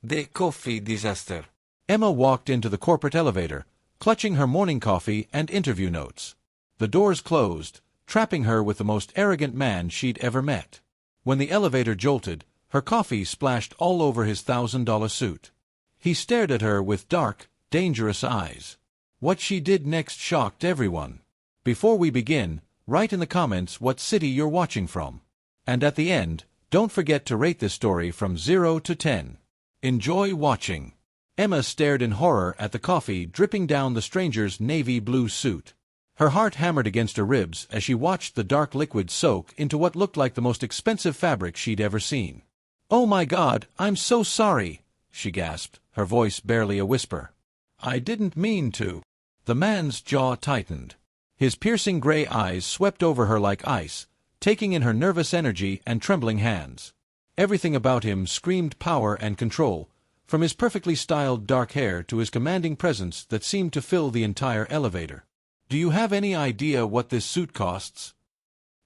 The coffee disaster. Emma walked into the corporate elevator, clutching her morning coffee and interview notes. The doors closed, trapping her with the most arrogant man she'd ever met. When the elevator jolted, her coffee splashed all over his $1,000 suit. He stared at her with dark, dangerous eyes. What she did next shocked everyone. Before we begin, write in the comments what city you're watching from. And at the end, don't forget to rate this story from 0 to 10. Enjoy watching. Emma stared in horror at the coffee dripping down the stranger's navy blue suit. Her heart hammered against her ribs as she watched the dark liquid soak into what looked like the most expensive fabric she'd ever seen. "Oh my God, I'm so sorry," she gasped, her voice barely a whisper. "I didn't mean to." The man's jaw tightened. His piercing gray eyes swept over her like ice, taking in her nervous energy and trembling hands. Everything about him screamed power and control, from his perfectly styled dark hair to his commanding presence that seemed to fill the entire elevator. "Do you have any idea what this suit costs?"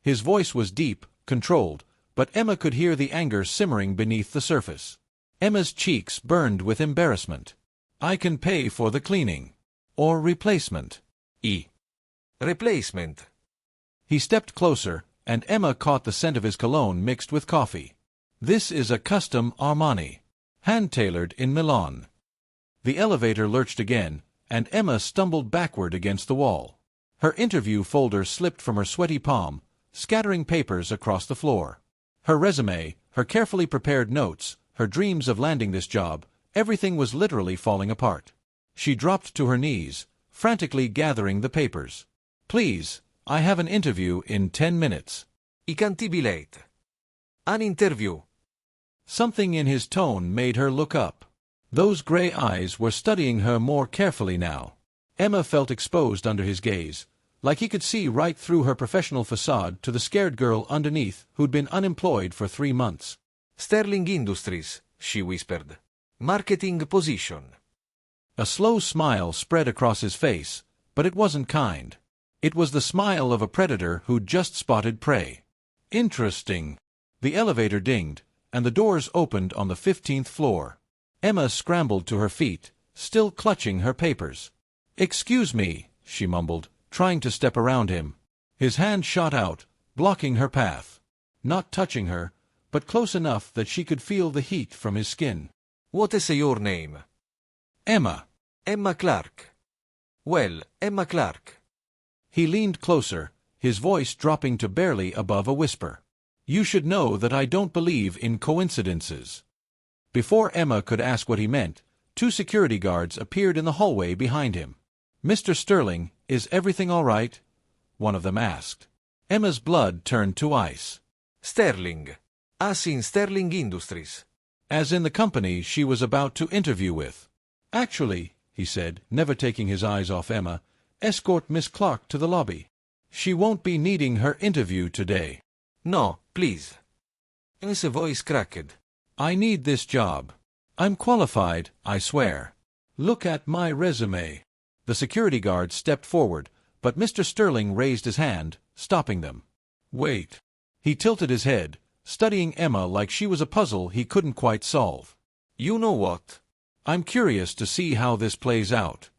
His voice was deep, controlled, but Emma could hear the anger simmering beneath the surface. Emma's cheeks burned with embarrassment. "I can pay for the cleaning. Or replacement." Replacement. He stepped closer, and Emma caught the scent of his cologne mixed with coffee. "This is a custom Armani. Hand-tailored in Milan." The elevator lurched again, and Emma stumbled backward against the wall. Her interview folder slipped from her sweaty palm, scattering papers across the floor. Her resume, her carefully prepared notes, her dreams of landing this job, everything was literally falling apart. She dropped to her knees, frantically gathering the papers. "Please, I have an interview in 10 minutes. I can't be late. An interview." Something in his tone made her look up. Those gray eyes were studying her more carefully now. Emma felt exposed under his gaze, like he could see right through her professional facade to the scared girl underneath who'd been unemployed for 3 months. "Sterling Industries," she whispered. "Marketing position." A slow smile spread across his face, but it wasn't kind. It was the smile of a predator who'd just spotted prey. "Interesting." The elevator dinged, and the doors opened on the 15th floor. Emma scrambled to her feet, still clutching her papers. "Excuse me," she mumbled, trying to step around him. His hand shot out, blocking her path. Not touching her, but close enough that she could feel the heat from his skin. "What is your name?" "Emma." "Emma Clark." "Well, Emma Clark." He leaned closer, his voice dropping to barely above a whisper. "You should know that I don't believe in coincidences." Before Emma could ask what he meant, 2 security guards appeared in the hallway behind him. "Mr. Sterling, is everything all right?" one of them asked. Emma's blood turned to ice. "Sterling. As in Sterling Industries." As in the company she was about to interview with. "Actually," he said, never taking his eyes off Emma, "escort Miss Clark to the lobby. She won't be needing her interview today." "No, please." His voice cracked. "I need this job. I'm qualified, I swear. Look at my resume." The security guard stepped forward, but Mr. Sterling raised his hand, stopping them. "Wait." He tilted his head, studying Emma like she was a puzzle he couldn't quite solve. "You know what? I'm curious to see how this plays out."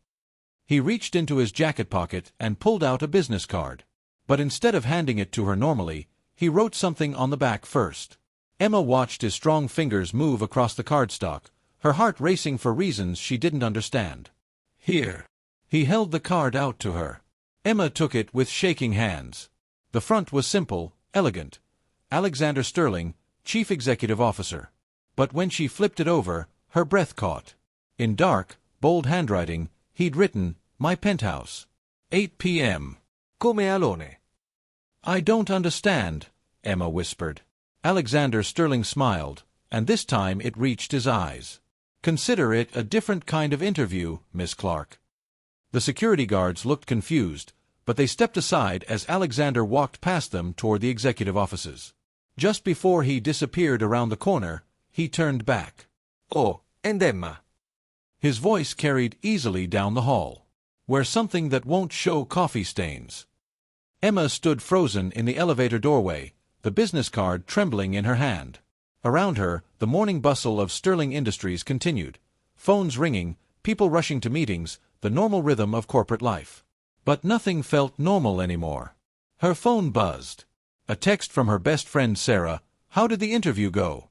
He reached into his jacket pocket and pulled out a business card. But instead of handing it to her normally, he wrote something on the back first. Emma watched his strong fingers move across the cardstock, her heart racing for reasons she didn't understand. "Here." He held the card out to her. Emma took it with shaking hands. The front was simple, elegant. Alexander Sterling, Chief Executive Officer. But when she flipped it over, her breath caught. In dark, bold handwriting, he'd written, "My penthouse. 8 p.m. Come alone." "I don't understand," Emma whispered. Alexander Sterling smiled, and this time it reached his eyes. "Consider it a different kind of interview, Miss Clark." The security guards looked confused, but they stepped aside as Alexander walked past them toward the executive offices. Just before he disappeared around the corner, he turned back. "Oh, and Emma." His voice carried easily down the hall. "Wear something that won't show coffee stains." Emma stood frozen in the elevator doorway, the business card trembling in her hand. Around her, the morning bustle of Sterling Industries continued. Phones ringing, people rushing to meetings, the normal rhythm of corporate life. But nothing felt normal anymore. Her phone buzzed. A text from her best friend Sarah. How did the interview go?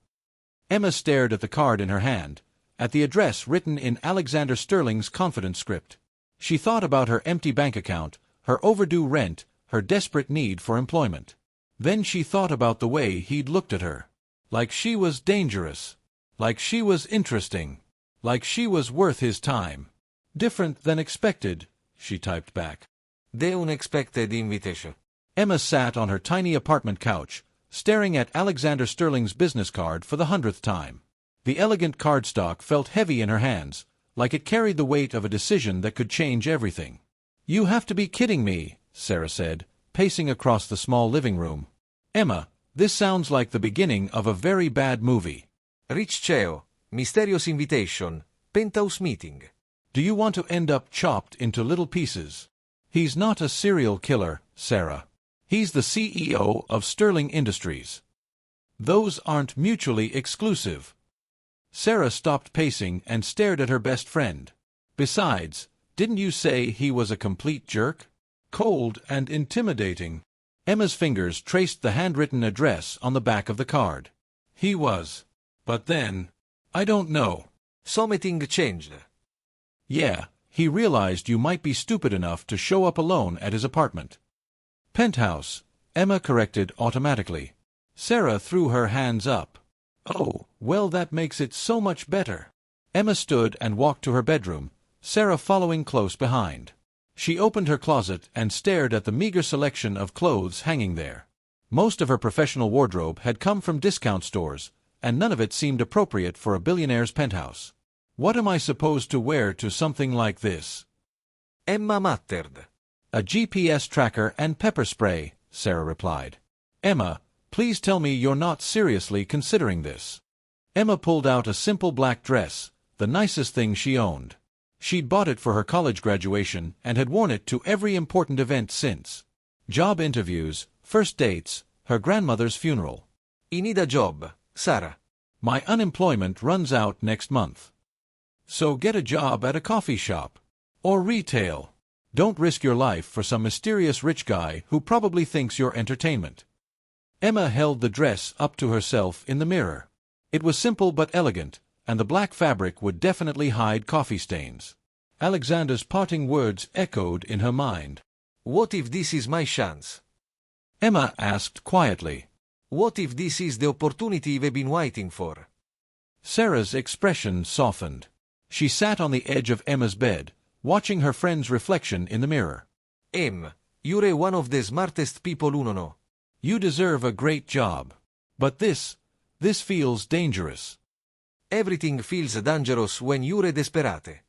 Emma stared at the card in her hand, at the address written in Alexander Sterling's confidence script. She thought about her empty bank account, her overdue rent, her desperate need for employment. Then she thought about the way he'd looked at her. Like she was dangerous. Like she was interesting. Like she was worth his time. Different than expected, she typed back. The unexpected invitation. Emma sat on her tiny apartment couch, staring at Alexander Sterling's business card for the 100th time. The elegant cardstock felt heavy in her hands, like it carried the weight of a decision that could change everything. You have to be kidding me, Sarah said, pacing across the small living room. Emma, this sounds like the beginning of a very bad movie. Rich CEO, mysterious invitation, penthouse meeting. Do you want to end up chopped into little pieces? He's not a serial killer, Sarah. He's the CEO of Sterling Industries. Those aren't mutually exclusive. Sarah stopped pacing and stared at her best friend. Besides, didn't you say he was a complete jerk? Cold and intimidating. Emma's fingers traced the handwritten address on the back of the card. He was. But then, I don't know. Something changed. Yeah, he realized you might be stupid enough to show up alone at his apartment. Penthouse, Emma corrected automatically. Sarah threw her hands up. Oh, well, that makes it so much better. Emma stood and walked to her bedroom, Sarah following close behind. She opened her closet and stared at the meager selection of clothes hanging there. Most of her professional wardrobe had come from discount stores, and none of it seemed appropriate for a billionaire's penthouse. What am I supposed to wear to something like this? Emma muttered. A GPS tracker and pepper spray, Sarah replied. Emma, please tell me you're not seriously considering this. Emma pulled out a simple black dress, the nicest thing she owned. She'd bought it for her college graduation and had worn it to every important event since. Job interviews, first dates, her grandmother's funeral. I need a job, Sarah. My unemployment runs out next month. So get a job at a coffee shop. Or retail. Don't risk your life for some mysterious rich guy who probably thinks you're entertainment. Emma held the dress up to herself in the mirror. It was simple but elegant, and the black fabric would definitely hide coffee stains. Alexander's parting words echoed in her mind. What if this is my chance? Emma asked quietly. What if this is the opportunity we've been waiting for? Sarah's expression softened. She sat on the edge of Emma's bed, watching her friend's reflection in the mirror. Em, you're one of the smartest people who know. You deserve a great job. But this feels dangerous. Everything feels dangerous when you're desperate.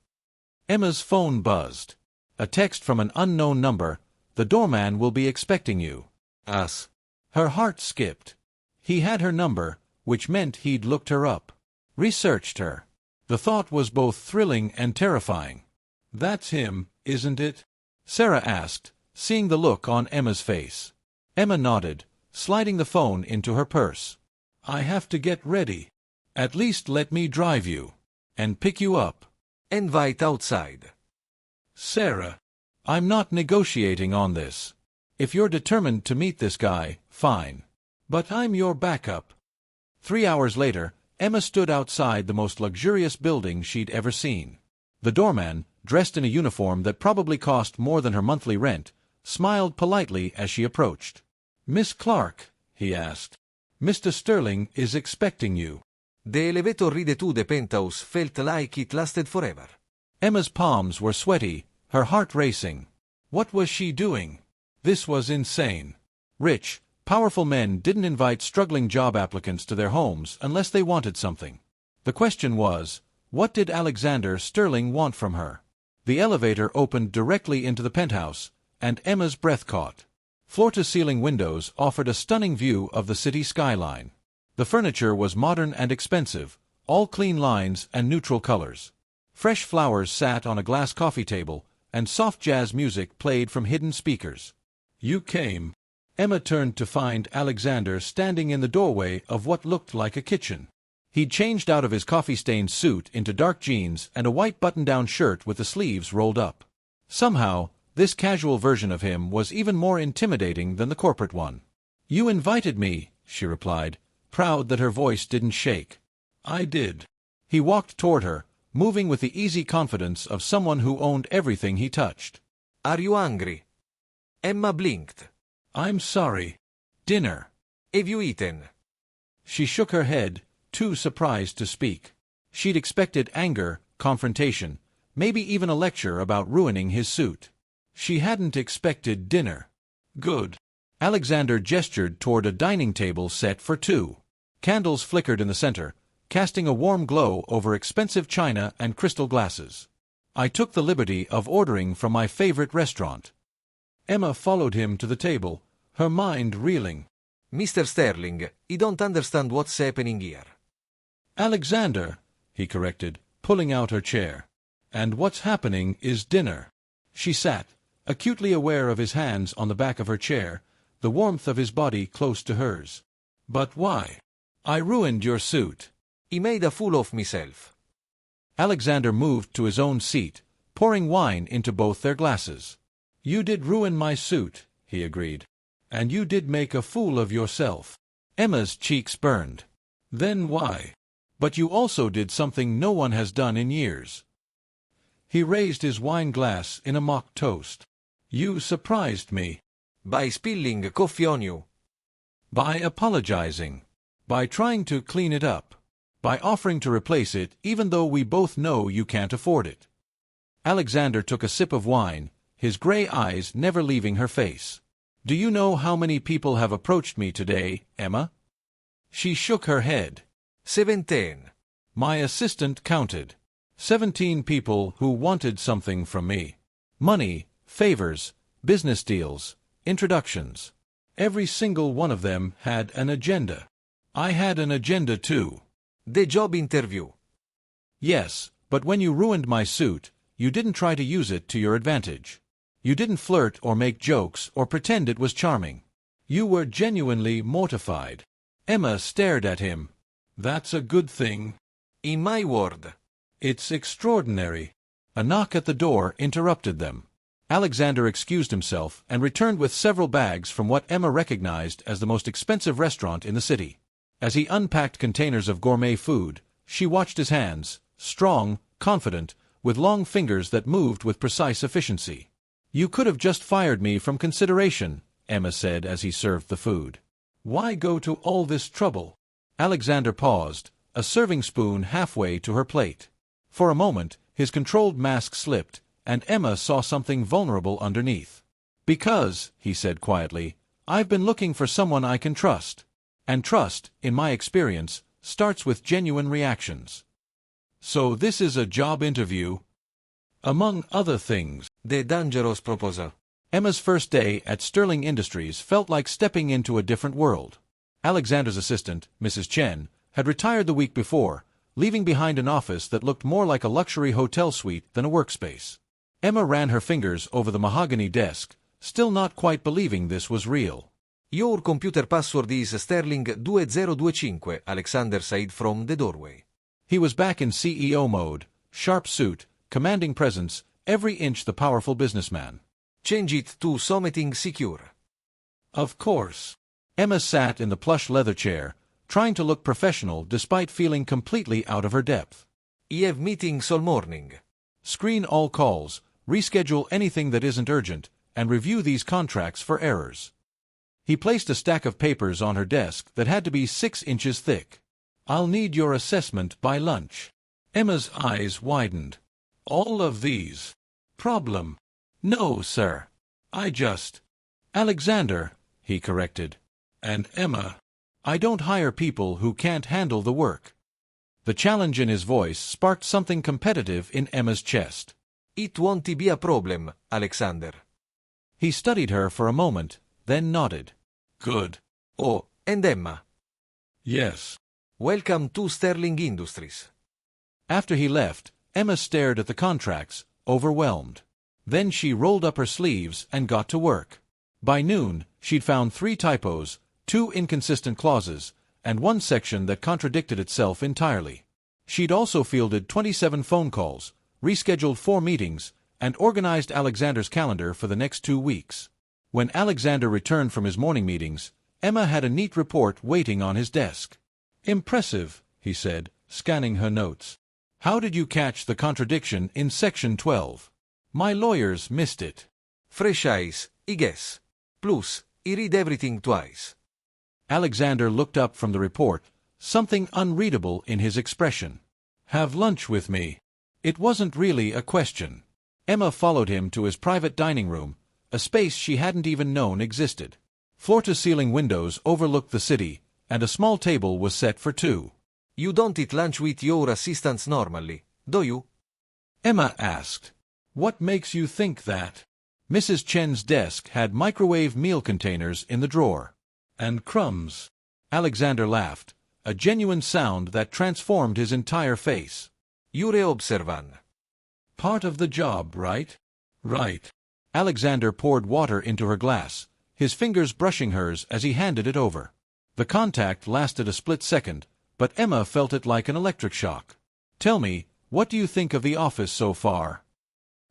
Emma's phone buzzed. A text from an unknown number. The doorman will be expecting you. Us. Her heart skipped. He had her number, which meant he'd looked her up. Researched her. The thought was both thrilling and terrifying. That's him, isn't it? Sarah asked, seeing the look on Emma's face. Emma nodded, sliding the phone into her purse. I have to get ready. At least let me drive you. And pick you up. Invite outside. Sarah, I'm not negotiating on this. If you're determined to meet this guy, fine. But I'm your backup. 3 hours later, Emma stood outside the most luxurious building she'd ever seen. The doorman, dressed in a uniform that probably cost more than her monthly rent, smiled politely as she approached. Miss Clark, he asked. Mr. Sterling is expecting you. The elevator ride to the penthouse felt like it lasted forever. Emma's palms were sweaty, her heart racing. What was she doing? This was insane. Rich, powerful men didn't invite struggling job applicants to their homes unless they wanted something. The question was, what did Alexander Sterling want from her? The elevator opened directly into the penthouse, and Emma's breath caught. Floor-to-ceiling windows offered a stunning view of the city skyline. The furniture was modern and expensive, all clean lines and neutral colors. Fresh flowers sat on a glass coffee table, and soft jazz music played from hidden speakers. You came. Emma turned to find Alexander standing in the doorway of what looked like a kitchen. He'd changed out of his coffee-stained suit into dark jeans and a white button-down shirt with the sleeves rolled up. Somehow, this casual version of him was even more intimidating than the corporate one. "You invited me," she replied, proud that her voice didn't shake. "I did." He walked toward her, moving with the easy confidence of someone who owned everything he touched. Are you hungry? Emma blinked. "I'm sorry. Dinner." Have you eaten? She shook her head, too surprised to speak. She'd expected anger, confrontation, maybe even a lecture about ruining his suit. She hadn't expected dinner. "Good." Alexander gestured toward a dining table set for two. Candles flickered in the center, casting a warm glow over expensive china and crystal glasses. "I took the liberty of ordering from my favorite restaurant." Emma followed him to the table, her mind reeling. Mr. Sterling, you don't understand what's happening here. "Alexander," he corrected, pulling out her chair. "And what's happening is dinner." She sat, acutely aware of his hands on the back of her chair, the warmth of his body close to hers. "But why?" "I ruined your suit." I made a fool of myself. Alexander moved to his own seat, pouring wine into both their glasses. "You did ruin my suit," he agreed. "And you did make a fool of yourself." Emma's cheeks burned. "Then why?" "But you also did something no one has done in years." He raised his wine glass in a mock toast. "You surprised me." By spilling coffee on you. "By apologizing. By trying to clean it up. By offering to replace it even though we both know you can't afford it." Alexander took a sip of wine, his gray eyes never leaving her face. "Do you know how many people have approached me today, Emma?" She shook her head. 17. My assistant counted. 17 people who wanted something from me. Money, favors, business deals, introductions. Every single one of them had an agenda. I had an agenda too. The job interview. Yes, but when you ruined my suit, you didn't try to use it to your advantage. You didn't flirt or make jokes or pretend it was charming. You were genuinely mortified. Emma stared at him. "That's a good thing." In my word. "It's extraordinary." A knock at the door interrupted them. Alexander excused himself and returned with several bags from what Emma recognized as the most expensive restaurant in the city. As he unpacked containers of gourmet food, she watched his hands, strong, confident, with long fingers that moved with precise efficiency. "You could have just fired me from consideration," Emma said as he served the food. "Why go to all this trouble?" Alexander paused, a serving spoon halfway to her plate. For a moment, his controlled mask slipped, and Emma saw something vulnerable underneath. "Because," he said quietly, "I've been looking for someone I can trust. And trust, in my experience, starts with genuine reactions." "So this is a job interview?" "Among other things." The dangerous proposal. Emma's first day at Sterling Industries felt like stepping into a different world. Alexander's assistant, Mrs. Chen, had retired the week before, leaving behind an office that looked more like a luxury hotel suite than a workspace. Emma ran her fingers over the mahogany desk, still not quite believing this was real. Your computer password is Sterling 2025, Alexander said from the doorway. He was back in CEO mode, sharp suit, commanding presence, every inch the powerful businessman. Change it to something secure. Of course. Emma sat in the plush leather chair, trying to look professional despite feeling completely out of her depth. I have meetings all morning. Screen all calls, reschedule anything that isn't urgent, and review these contracts for errors. He placed a stack of papers on her desk that had to be 6 inches thick. "I'll need your assessment by lunch." Emma's eyes widened. "All of these? Problem?" "No, sir. I just—" "Alexander," he corrected. "And Emma, I don't hire people who can't handle the work." The challenge in his voice sparked something competitive in Emma's chest. It won't be a problem, Alexander. He studied her for a moment, then nodded. "Good." Oh, and Emma. "Yes." Welcome to Sterling Industries. After he left, Emma stared at the contracts, overwhelmed. Then she rolled up her sleeves and got to work. By noon, She'd found 3 typos, 2 inconsistent clauses, and 1 section that contradicted itself entirely. She'd also fielded 27 phone calls, rescheduled 4 meetings, and organized Alexander's calendar for the next 2 weeks. When Alexander returned from his morning meetings, Emma had a neat report waiting on his desk. "Impressive," he said, scanning her notes. "How did you catch the contradiction in section 12? My lawyers missed it." Fresh eyes, I guess. Plus, I read everything twice. Alexander looked up from the report, something unreadable in his expression. "Have lunch with me." It wasn't really a question. Emma followed him to his private dining room, a space she hadn't even known existed. Floor-to-ceiling windows overlooked the city, and a small table was set for 2. You don't eat lunch with your assistants normally, do you? Emma asked. "What makes you think that?" Mrs. Chen's desk had microwave meal containers in the drawer. "And crumbs." Alexander laughed, a genuine sound that transformed his entire face. Jure observan. "Part of the job, right?" "Right." Alexander poured water into her glass, his fingers brushing hers as he handed it over. The contact lasted a split second, but Emma felt it like an electric shock. "Tell me, what do you think of the office so far?"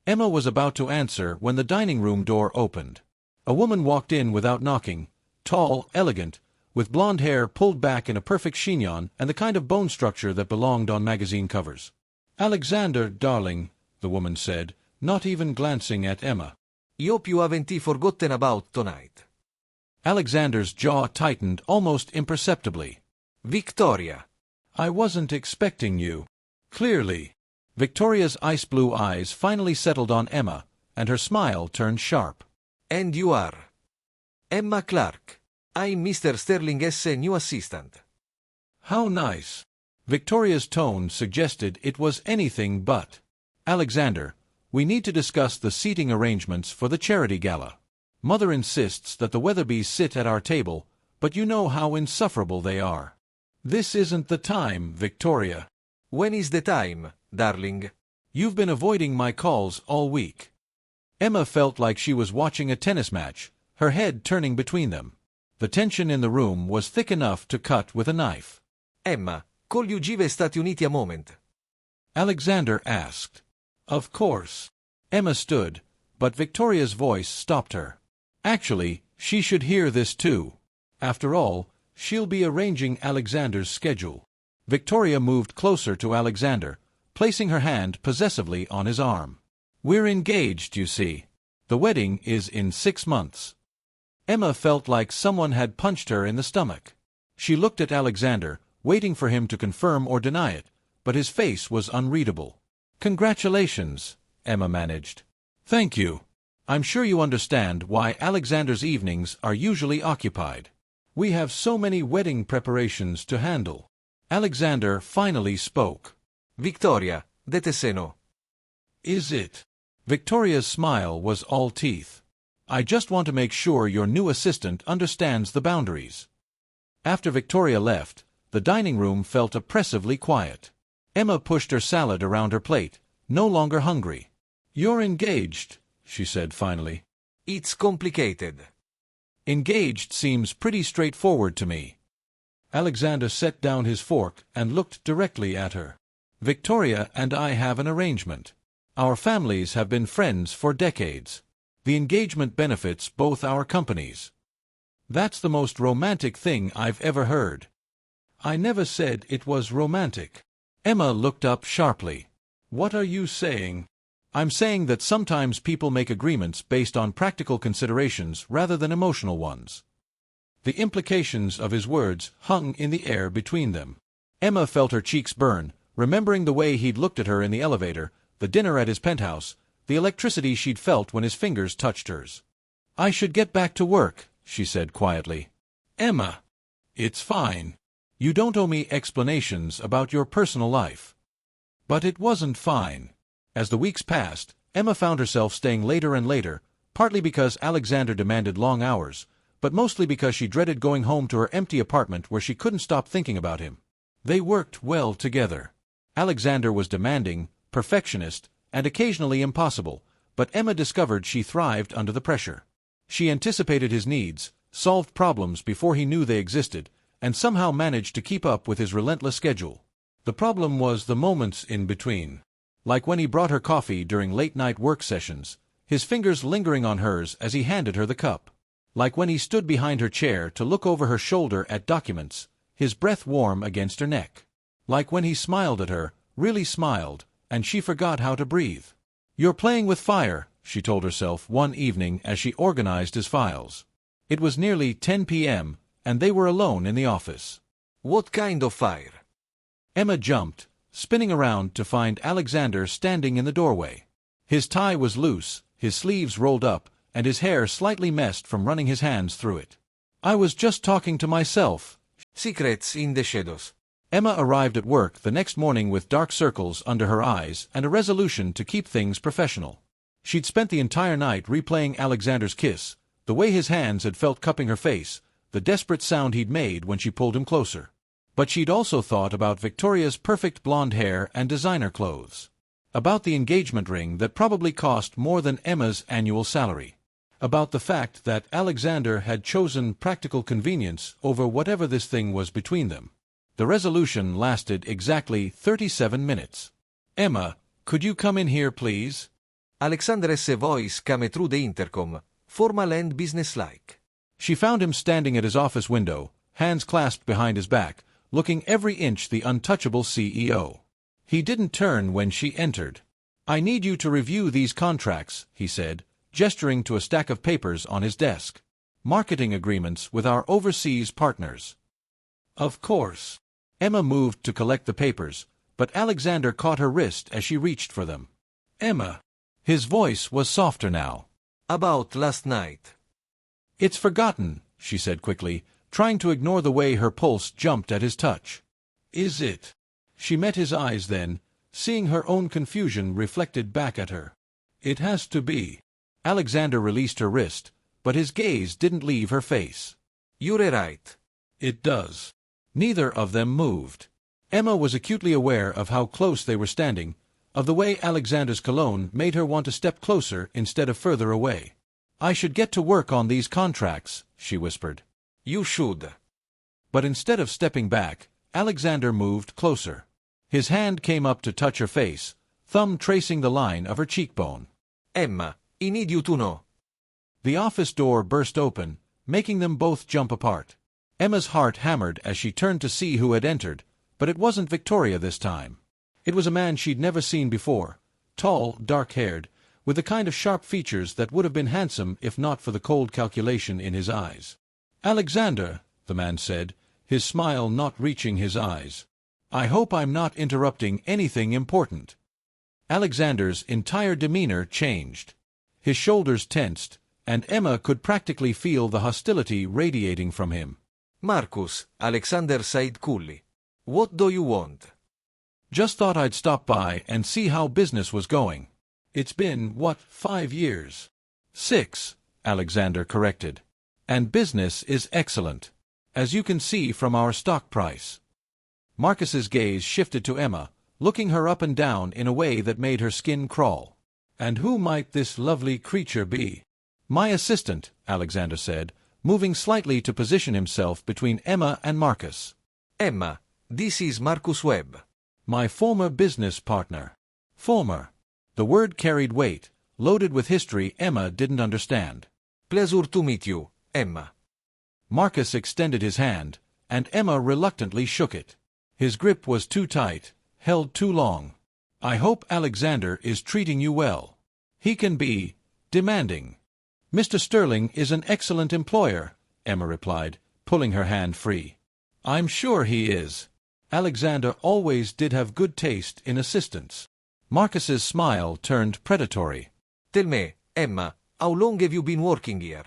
Emma was about to answer when the dining room door opened. A woman walked in without knocking, tall, elegant, with blonde hair pulled back in a perfect chignon and the kind of bone structure that belonged on magazine covers. "Alexander, darling," the woman said, not even glancing at Emma. I hope you haven't forgotten about tonight. Alexander's jaw tightened almost imperceptibly. Victoria. "I wasn't expecting you." "Clearly." Victoria's ice-blue eyes finally settled on Emma, and her smile turned sharp. And you are? Emma Clark. I'm Mr. Sterling's new assistant. "How nice." Victoria's tone suggested it was anything but. "Alexander, we need to discuss the seating arrangements for the charity gala. Mother insists that the Weatherbys sit at our table, but you know how insufferable they are." "This isn't the time, Victoria." When is the time, darling? "You've been avoiding my calls all week." Emma felt like she was watching a tennis match, her head turning between them. The tension in the room was thick enough to cut with a knife. Emma, call you Give Stati Uniti a moment. Alexander asked. "Of course." Emma stood, but Victoria's voice stopped her. Actually, she should hear this too. After all, she'll be arranging Alexander's schedule. Victoria moved closer to Alexander, placing her hand possessively on his arm. "We're engaged, you see. The wedding is in 6 months." Emma felt like someone had punched her in the stomach. She looked at Alexander, waiting for him to confirm or deny it, but his face was unreadable. "Congratulations," Emma managed. "Thank you. I'm sure you understand why Alexander's evenings are usually occupied. We have so many wedding preparations to handle." Alexander finally spoke. Victoria, dete se no. "Is it?" Victoria's smile was all teeth. "I just want to make sure your new assistant understands the boundaries." After Victoria left, the dining room felt oppressively quiet. Emma pushed her salad around her plate, no longer hungry. "You're engaged," she said finally. It's complicated. "Engaged seems pretty straightforward to me." Alexander set down his fork and looked directly at her. "Victoria and I have an arrangement. Our families have been friends for decades. The engagement benefits both our companies." "That's the most romantic thing I've ever heard." "I never said it was romantic." Emma looked up sharply. "What are you saying?" "I'm saying that sometimes people make agreements based on practical considerations rather than emotional ones." The implications of his words hung in the air between them. Emma felt her cheeks burn, remembering the way he'd looked at her in the elevator, the dinner at his penthouse, the electricity she'd felt when his fingers touched hers. "I should get back to work," she said quietly. "Emma." "It's fine. You don't owe me explanations about your personal life." But it wasn't fine. As the weeks passed, Emma found herself staying later and later, partly because Alexander demanded long hours, but mostly because she dreaded going home to her empty apartment where she couldn't stop thinking about him. They worked well together. Alexander was demanding, perfectionist, and occasionally impossible, but Emma discovered she thrived under the pressure. She anticipated his needs, solved problems before he knew they existed, and somehow managed to keep up with his relentless schedule. The problem was the moments in between. Like when he brought her coffee during late-night work sessions, his fingers lingering on hers as he handed her the cup. Like when he stood behind her chair to look over her shoulder at documents, his breath warm against her neck. Like when he smiled at her, really smiled, and she forgot how to breathe. "You're playing with fire," she told herself one evening as she organized his files. It was nearly 10 p.m., and they were alone in the office. What kind of fire? Emma jumped, spinning around to find Alexander standing in the doorway. His tie was loose, his sleeves rolled up, and his hair slightly messed from running his hands through it. "I was just talking to myself." Secrets in the shadows. Emma arrived at work the next morning with dark circles under her eyes and a resolution to keep things professional. She'd spent the entire night replaying Alexander's kiss, the way his hands had felt cupping her face, the desperate sound he'd made when she pulled him closer. But she'd also thought about Victoria's perfect blonde hair and designer clothes. About the engagement ring that probably cost more than Emma's annual salary. About the fact that Alexander had chosen practical convenience over whatever this thing was between them. The resolution lasted exactly 37 minutes. "Emma, could you come in here, please?" Alexander's voice came through the intercom, formal and businesslike. She found him standing at his office window, hands clasped behind his back, looking every inch the untouchable CEO. He didn't turn when she entered. "I need you to review these contracts," he said, gesturing to a stack of papers on his desk. "Marketing agreements with our overseas partners." "Of course." Emma moved to collect the papers, but Alexander caught her wrist as she reached for them. "Emma." His voice was softer now. About last night. "It's forgotten," she said quickly, trying to ignore the way her pulse jumped at his touch. "Is it?" She met his eyes then, seeing her own confusion reflected back at her. "It has to be." Alexander released her wrist, but his gaze didn't leave her face. "You're right." "It does." Neither of them moved. Emma was acutely aware of how close they were standing, of the way Alexander's cologne made her want to step closer instead of further away. "I should get to work on these contracts," she whispered. "You should." But instead of stepping back, Alexander moved closer. His hand came up to touch her face, thumb tracing the line of her cheekbone. "Emma, I need you to know." The office door burst open, making them both jump apart. Emma's heart hammered as she turned to see who had entered, but it wasn't Victoria this time. It was a man she'd never seen before, tall, dark-haired, with the kind of sharp features that would have been handsome if not for the cold calculation in his eyes. "Alexander," the man said, his smile not reaching his eyes. "I hope I'm not interrupting anything important." Alexander's entire demeanor changed. His shoulders tensed, and Emma could practically feel the hostility radiating from him. "Marcus," Alexander said coolly. "What do you want?" "Just thought I'd stop by and see how business was going. It's been, 5 years?" "6," Alexander corrected. "And business is excellent, as you can see from our stock price." Marcus's gaze shifted to Emma, looking her up and down in a way that made her skin crawl. "And who might this lovely creature be?" "My assistant," Alexander said, moving slightly to position himself between Emma and Marcus. "Emma, this is Marcus Webb." "My former business partner." Former. The word carried weight, loaded with history Emma didn't understand. "Pleasure to meet you, Emma." Marcus extended his hand, and Emma reluctantly shook it. His grip was too tight, held too long. "I hope Alexander is treating you well. He can be demanding." "Mr. Sterling is an excellent employer," Emma replied, pulling her hand free. "I'm sure he is. Alexander always did have good taste in assistants." Marcus's smile turned predatory. "Tell me, Emma, how long have you been working here?"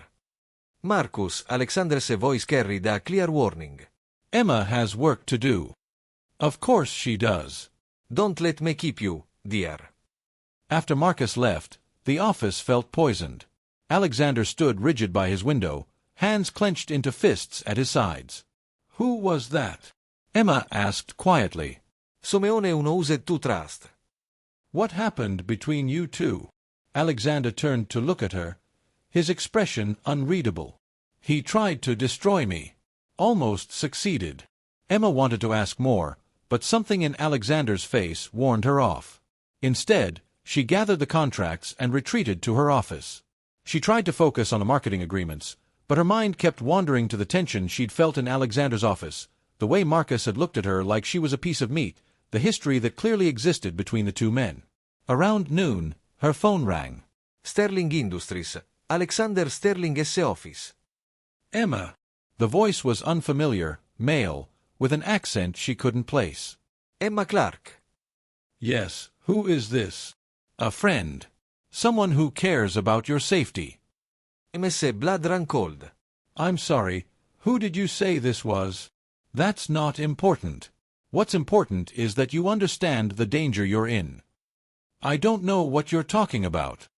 "Marcus," Alexander's voice carried a clear warning. "Emma has work to do." "Of course she does." "Don't let me keep you, dear." After Marcus left, the office felt poisoned. Alexander stood rigid by his window, hands clenched into fists at his sides. "Who was that?" Emma asked quietly. "Someone who knows to trust." "What happened between you two?" Alexander turned to look at her, his expression unreadable. He tried to destroy me. Almost succeeded. Emma wanted to ask more, but something in Alexander's face warned her off. Instead, she gathered the contracts and retreated to her office. She tried to focus on the marketing agreements, but her mind kept wandering to the tension she'd felt in Alexander's office, the way Marcus had looked at her like she was a piece of meat, the history that clearly existed between the two men. Around noon, her phone rang. Sterling Industries, Alexander Sterling S. Office. Emma. The voice was unfamiliar, male, with an accent she couldn't place. Emma Clark. Yes, who is this? A friend. Someone who cares about your safety. MS Blood Run Cold. I'm sorry, who did you say this was? That's not important. What's important is that you understand the danger you're in. I don't know what you're talking about.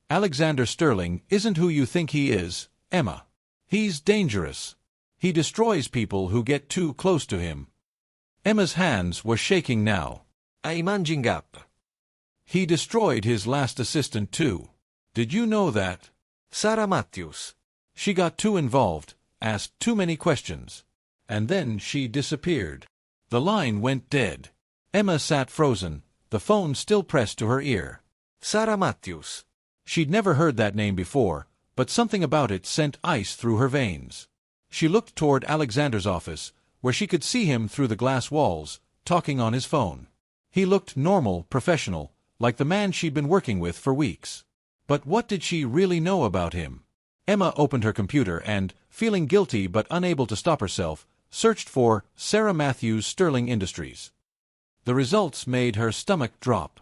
Alexander Sterling isn't who you think he is, Emma. He's dangerous. He destroys people who get too close to him. Emma's hands were shaking now. I'm hanging up. He destroyed his last assistant too. Did you know that? Sarah Matthews. She got too involved, asked too many questions. And then she disappeared. The line went dead. Emma sat frozen, the phone still pressed to her ear. Sarah Matthews. She'd never heard that name before, but something about it sent ice through her veins. She looked toward Alexander's office, where she could see him through the glass walls, talking on his phone. He looked normal, professional, like the man she'd been working with for weeks. But what did she really know about him? Emma opened her computer and, feeling guilty but unable to stop herself, searched for Sarah Matthews Sterling Industries. The results made her stomach drop.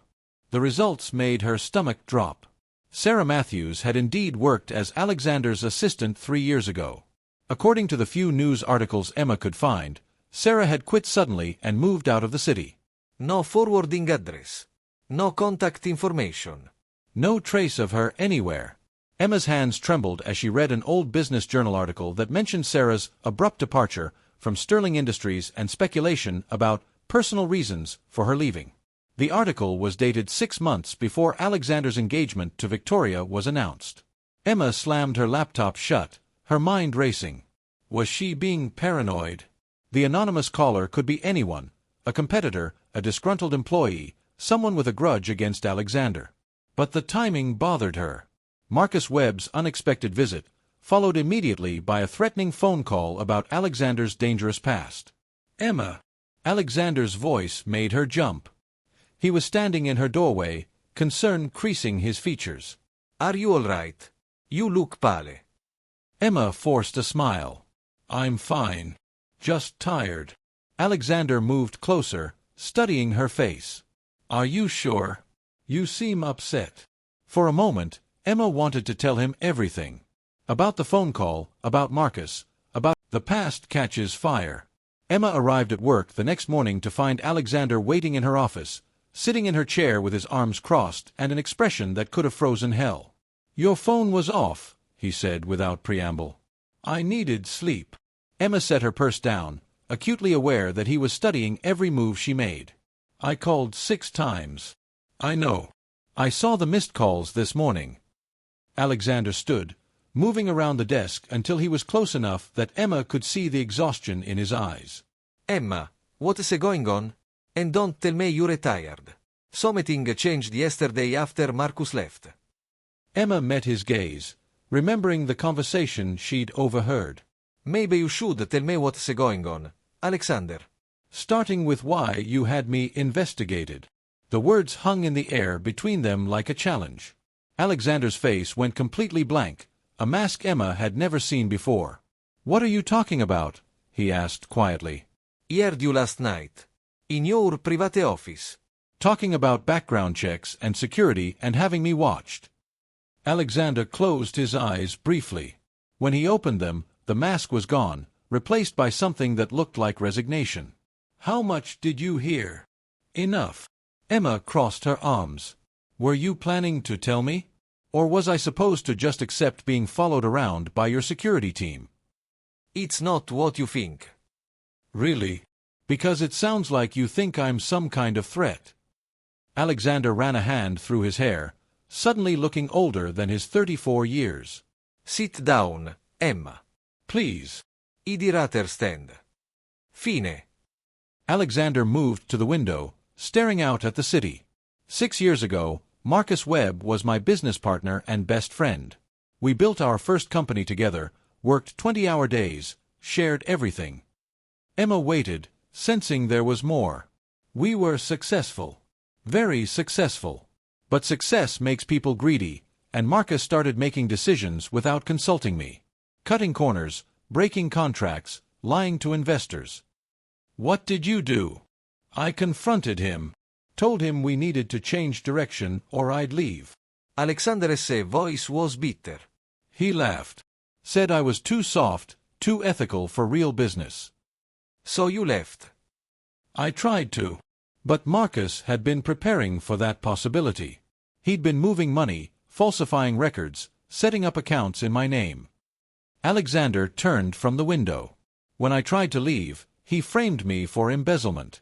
Sarah Matthews had indeed worked as Alexander's assistant 3 years ago. According to the few news articles Emma could find, Sarah had quit suddenly and moved out of the city. No forwarding address. No contact information. No trace of her anywhere. Emma's hands trembled as she read an old business journal article that mentioned Sarah's abrupt departure from Sterling Industries and speculation about personal reasons for her leaving. The article was dated 6 months before Alexander's engagement to Victoria was announced. Emma slammed her laptop shut, her mind racing. Was she being paranoid? The anonymous caller could be anyone, a competitor, a disgruntled employee, someone with a grudge against Alexander. But the timing bothered her. Marcus Webb's unexpected visit, followed immediately by a threatening phone call about Alexander's dangerous past. Emma! Alexander's voice made her jump. He was standing in her doorway, concern creasing his features. Are you all right? You look pale. Emma forced a smile. I'm fine. Just tired. Alexander moved closer, studying her face. Are you sure? You seem upset. For a moment, Emma wanted to tell him everything. About the phone call, about Marcus, about the past catches fire. Emma arrived at work the next morning to find Alexander waiting in her office, sitting in her chair with his arms crossed and an expression that could have frozen hell. Your phone was off, he said without preamble. I needed sleep. Emma set her purse down, acutely aware that he was studying every move she made. I called 6 times. I know. I saw the missed calls this morning. Alexander stood, moving around the desk until he was close enough that Emma could see the exhaustion in his eyes. Emma, what is going on? And don't tell me you retired. Something changed yesterday after Marcus left. Emma met his gaze, remembering the conversation she'd overheard. Maybe you should tell me what's going on, Alexander. Starting with why you had me investigated. The words hung in the air between them like a challenge. Alexander's face went completely blank, a mask Emma had never seen before. What are you talking about? He asked quietly. Heard you last night. In your private office. Talking about background checks and security and having me watched. Alexander closed his eyes briefly. When he opened them, the mask was gone, replaced by something that looked like resignation. How much did you hear? Enough. Emma crossed her arms. Were you planning to tell me? Or was I supposed to just accept being followed around by your security team? It's not what you think. Really? Because it sounds like you think I'm some kind of threat. Alexander ran a hand through his hair, suddenly looking older than his 34 years. Sit down, Emma. Please. I dirater stand. Fine. Alexander moved to the window, staring out at the city. 6 years ago, Marcus Webb was my business partner and best friend. We built our first company together, worked 20-hour days, shared everything. Emma waited, sensing there was more. We were successful. Very successful. But success makes people greedy, and Marcus started making decisions without consulting me. Cutting corners, breaking contracts, lying to investors. What did you do? I confronted him. Told him we needed to change direction or I'd leave. Alexander's voice was bitter. He laughed. Said I was too soft, too ethical for real business. So you left. I tried to. But Marcus had been preparing for that possibility. He'd been moving money, falsifying records, setting up accounts in my name. Alexander turned from the window. When I tried to leave, he framed me for embezzlement.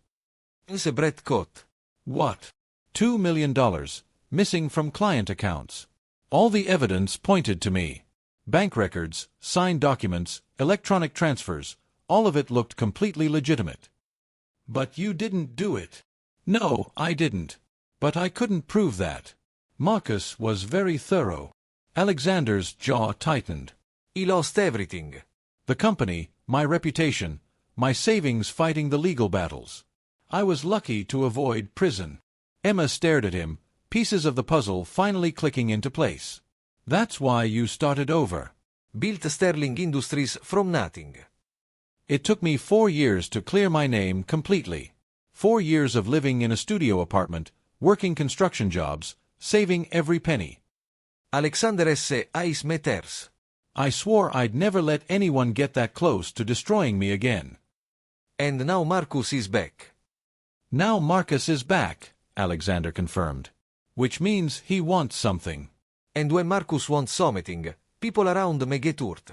It's a Brett coat. What? $2 million, missing from client accounts. All the evidence pointed to me. Bank records, signed documents, electronic transfers, all of it looked completely legitimate. But you didn't do it. No, I didn't. But I couldn't prove that. Marcus was very thorough. Alexander's jaw tightened. He lost everything. The company, my reputation, my savings fighting the legal battles. I was lucky to avoid prison. Emma stared at him, pieces of the puzzle finally clicking into place. That's why you started over. Built Sterling Industries from nothing. It took me 4 years to clear my name completely. 4 years of living in a studio apartment, working construction jobs, saving every penny. Alexander's eyes met. I swore I'd never let anyone get that close to destroying me again. And now Marcus is back. Now Marcus is back, Alexander confirmed. Which means he wants something. And when Marcus wants something, people around may get hurt.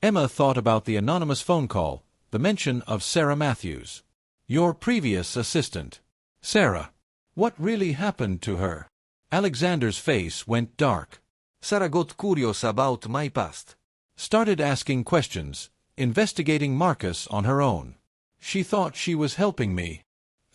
Emma thought about the anonymous phone call, the mention of Sarah Matthews. Your previous assistant. Sarah. What really happened to her? Alexander's face went dark. Sarah got curious about my past. Started asking questions, investigating Marcus on her own. She thought she was helping me.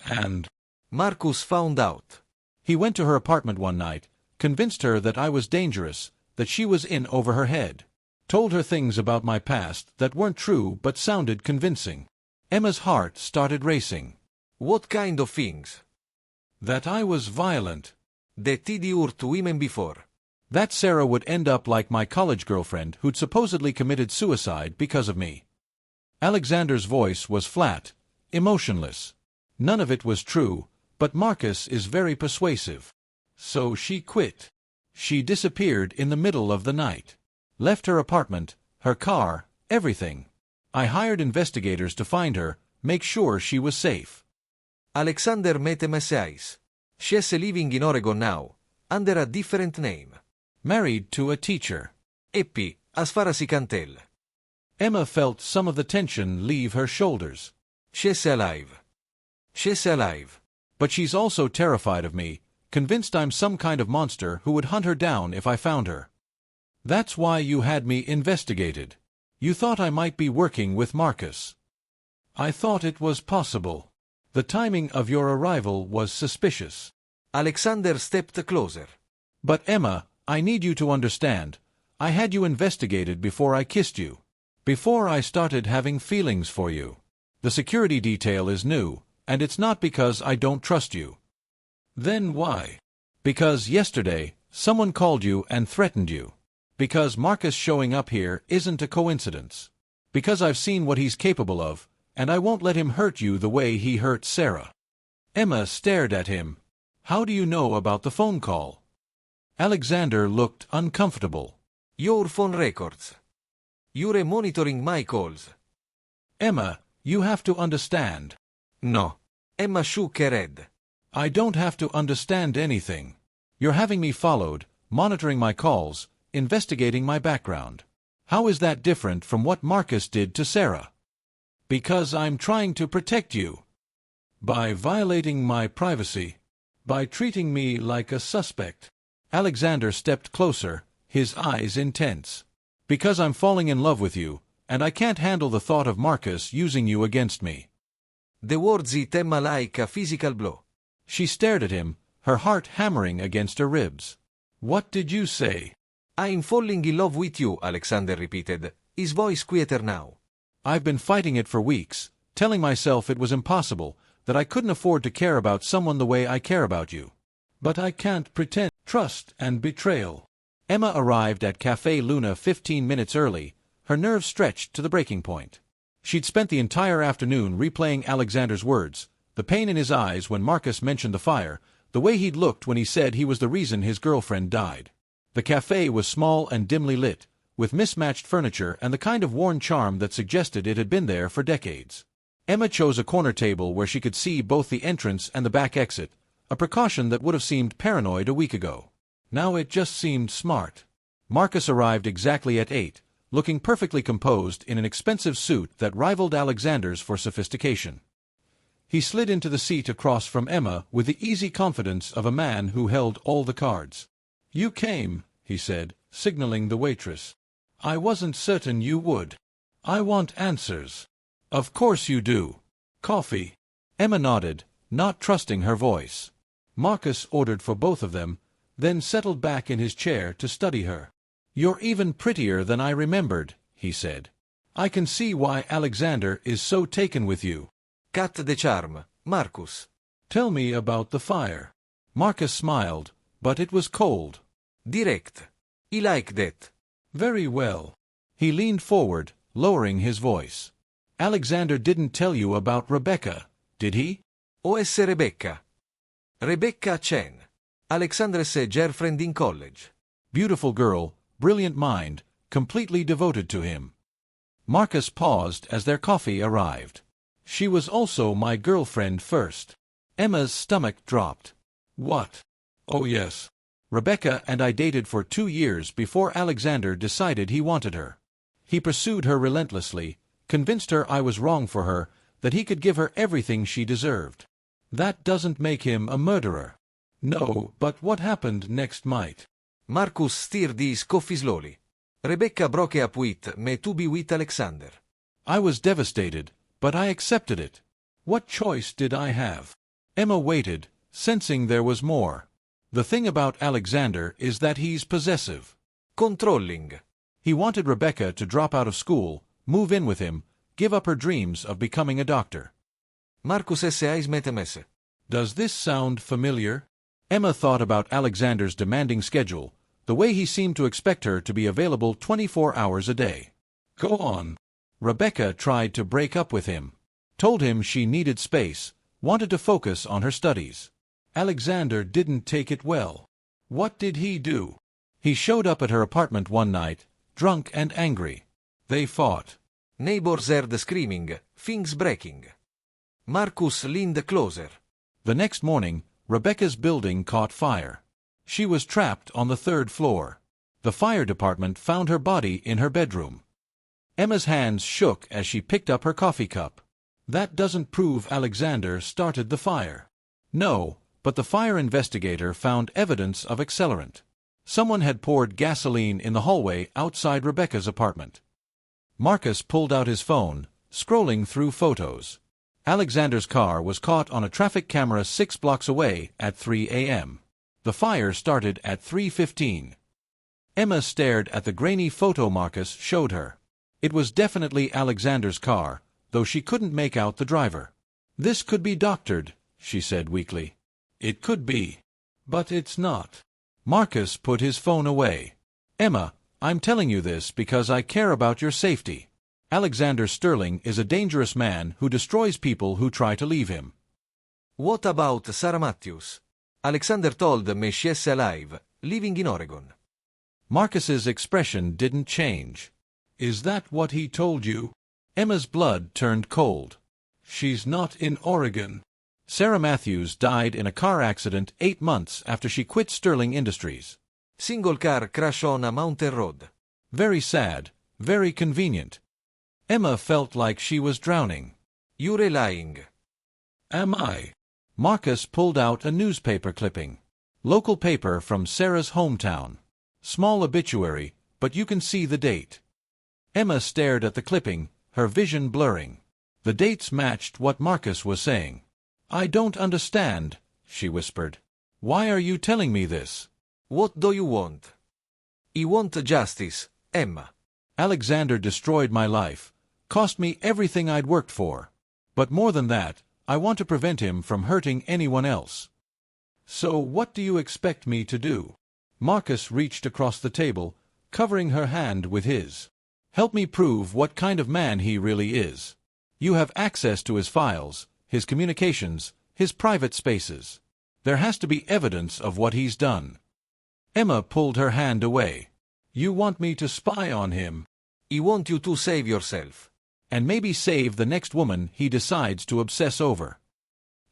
And Marcus found out. He went to her apartment one night, convinced her that I was dangerous, that she was in over her head. Told her things about my past that weren't true but sounded convincing. Emma's heart started racing. What kind of things? That I was violent. That he'd hurt women before. That Sarah would end up like my college girlfriend who'd supposedly committed suicide because of me. Alexander's voice was flat, emotionless. None of it was true, but Marcus is very persuasive. So she quit. She disappeared in the middle of the night. Left her apartment, her car, everything. I hired investigators to find her, make sure she was safe. Alexander met Emma's eyes. She's living in Oregon now, under a different name. Married to a teacher. Happy, as far as he can tell. Emma felt some of the tension leave her shoulders. She's alive. She's alive. But she's also terrified of me, convinced I'm some kind of monster who would hunt her down if I found her. That's why you had me investigated. You thought I might be working with Marcus. I thought it was possible. The timing of your arrival was suspicious. Alexander stepped closer. But Emma, I need you to understand. I had you investigated before I kissed you. Before I started having feelings for you. The security detail is new, and it's not because I don't trust you. Then why? Because yesterday, someone called you and threatened you. Because Marcus showing up here isn't a coincidence. Because I've seen what he's capable of, and I won't let him hurt you the way he hurt Sarah. Emma stared at him. How do you know about the phone call? Alexander looked uncomfortable. Your phone records. You're monitoring my calls. Emma, you have to understand. No. Emma shook her head. I don't have to understand anything. You're having me followed, monitoring my calls, investigating my background. How is that different from what Marcus did to Sarah? Because I'm trying to protect you. By violating my privacy. By treating me like a suspect. Alexander stepped closer, his eyes intense. Because I'm falling in love with you, and I can't handle the thought of Marcus using you against me." The words hit Emma like a physical blow. She stared at him, her heart hammering against her ribs. "What did you say?" "I'm falling in love with you," Alexander repeated, his voice quieter now. "I've been fighting it for weeks, telling myself it was impossible, that I couldn't afford to care about someone the way I care about you. But I can't pretend. Trust and betrayal." Emma arrived at Café Luna 15 minutes early, her nerves stretched to the breaking point. She'd spent the entire afternoon replaying Alexander's words, the pain in his eyes when Marcus mentioned the fire, the way he'd looked when he said he was the reason his girlfriend died. The café was small and dimly lit, with mismatched furniture and the kind of worn charm that suggested it had been there for decades. Emma chose a corner table where she could see both the entrance and the back exit, a precaution that would have seemed paranoid a week ago. Now it just seemed smart. Marcus arrived exactly at 8, looking perfectly composed in an expensive suit that rivaled Alexander's for sophistication. He slid into the seat across from Emma with the easy confidence of a man who held all the cards. "You came," he said, signaling the waitress. "I wasn't certain you would. I want answers." "Of course you do. Coffee?" Emma nodded, not trusting her voice. Marcus ordered for both of them, then settled back in his chair to study her. "You're even prettier than I remembered," he said. "I can see why Alexander is so taken with you." Cut the charm, Marcus. "Tell me about the fire." Marcus smiled, but it was cold. Direct. He liked that. "Very well." He leaned forward, lowering his voice. "Alexander didn't tell you about Rebecca, did he?" O.S. Rebecca. Rebecca Chen. Alexander's girlfriend in college. Beautiful girl, brilliant mind, completely devoted to him. Marcus paused as their coffee arrived. "She was also my girlfriend first." Emma's stomach dropped. "What?" "Oh yes. Rebecca and I dated for 2 years before Alexander decided he wanted her. He pursued her relentlessly, convinced her I was wrong for her, that he could give her everything she deserved. That doesn't make him a murderer." "No, but what happened next might." Marcus stirred his coffee slowly. "Rebecca broke up with me to be with Alexander." "I was devastated, but I accepted it. What choice did I have?" Emma waited, sensing there was more. "The thing about Alexander is that he's possessive. Controlling. He wanted Rebecca to drop out of school, move in with him, give up her dreams of becoming a doctor." Marcus' eyes met Emma's. "Does this sound familiar?" Emma thought about Alexander's demanding schedule, the way he seemed to expect her to be available 24 hours a day. "Go on." "Rebecca tried to break up with him. Told him she needed space, wanted to focus on her studies. Alexander didn't take it well." "What did he do?" "He showed up at her apartment one night, drunk and angry. They fought." Neighbors heard screaming, things breaking. Marcus leaned closer. The next morning, Rebecca's building caught fire. She was trapped on the 3rd floor. The fire department found her body in her bedroom. Emma's hands shook as she picked up her coffee cup. "That doesn't prove Alexander started the fire." "No, but the fire investigator found evidence of accelerant. Someone had poured gasoline in the hallway outside Rebecca's apartment." Marcus pulled out his phone, scrolling through photos. Alexander's car was caught on a traffic camera 6 blocks away at 3 a.m. The fire started at 3:15. Emma stared at the grainy photo Marcus showed her. It was definitely Alexander's car, though she couldn't make out the driver. "This could be doctored," she said weakly. "It could be. But it's not." Marcus put his phone away. "Emma, I'm telling you this because I care about your safety. Alexander Sterling is a dangerous man who destroys people who try to leave him." What about Sarah Matthews? Alexander told me she's alive, living in Oregon. Marcus's expression didn't change. "Is that what he told you?" Emma's blood turned cold. "She's not in Oregon." Sarah Matthews died in a car accident 8 months after she quit Sterling Industries. Single car crash on a mountain road. Very sad, very convenient. Emma felt like she was drowning. "You're lying." "Am I?" Marcus pulled out a newspaper clipping. Local paper from Sarah's hometown. Small obituary, but you can see the date. Emma stared at the clipping, her vision blurring. The dates matched what Marcus was saying. "I don't understand," she whispered. "Why are you telling me this?" What do you want? I want justice, Emma. Alexander destroyed my life, cost me everything I'd worked for. But more than that, I want to prevent him from hurting anyone else. So what do you expect me to do? Marcus reached across the table, covering her hand with his. Help me prove what kind of man he really is. You have access to his files, his communications, his private spaces. There has to be evidence of what he's done. Emma pulled her hand away. You want me to spy on him? I want you to save yourself. And maybe save the next woman he decides to obsess over.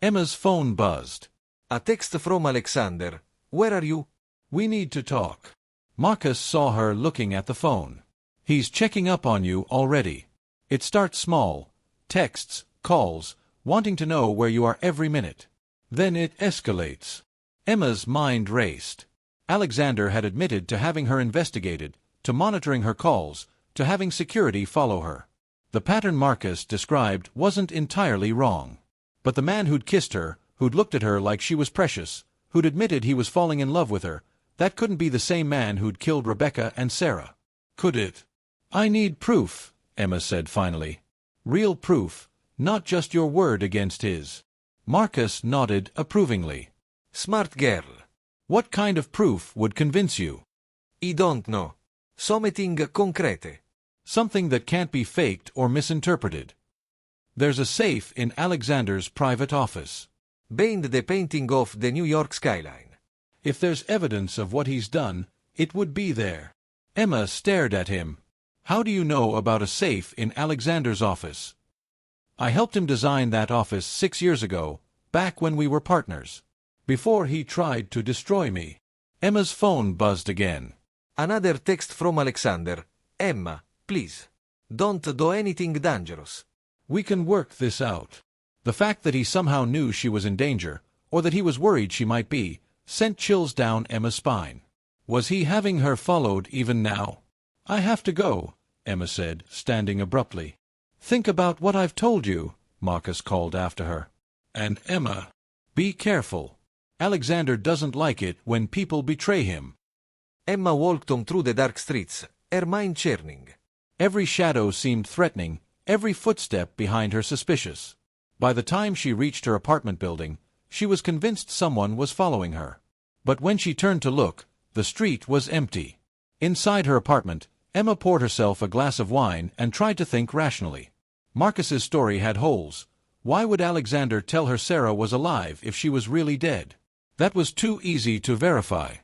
Emma's phone buzzed. A text from Alexander. Where are you? We need to talk. Marcus saw her looking at the phone. He's checking up on you already. It starts small. Texts, calls, wanting to know where you are every minute. Then it escalates. Emma's mind raced. Alexander had admitted to having her investigated, to monitoring her calls, to having security follow her. The pattern Marcus described wasn't entirely wrong. But the man who'd kissed her, who'd looked at her like she was precious, who'd admitted he was falling in love with her, that couldn't be the same man who'd killed Rebecca and Sarah. Could it? I need proof, Emma said finally. Real proof, not just your word against his. Marcus nodded approvingly. Smart girl. What kind of proof would convince you? I don't know. Something concrete. Something that can't be faked or misinterpreted. There's a safe in Alexander's private office. Behind the painting of the New York skyline. If there's evidence of what he's done, it would be there. Emma stared at him. How do you know about a safe in Alexander's office? I helped him design that office 6 years ago, back when we were partners. Before he tried to destroy me. Emma's phone buzzed again. Another text from Alexander. Emma, please. Don't do anything dangerous. We can work this out. The fact that he somehow knew she was in danger, or that he was worried she might be, sent chills down Emma's spine. Was he having her followed even now? I have to go, Emma said, standing abruptly. Think about what I've told you, Marcus called after her. And Emma, be careful. Alexander doesn't like it when people betray him. Emma walked on through the dark streets, her mind churning. Every shadow seemed threatening, every footstep behind her suspicious. By the time she reached her apartment building, she was convinced someone was following her. But when she turned to look, the street was empty. Inside her apartment, Emma poured herself a glass of wine and tried to think rationally. Marcus's story had holes. Why would Alexander tell her Sarah was alive if she was really dead? That was too easy to verify.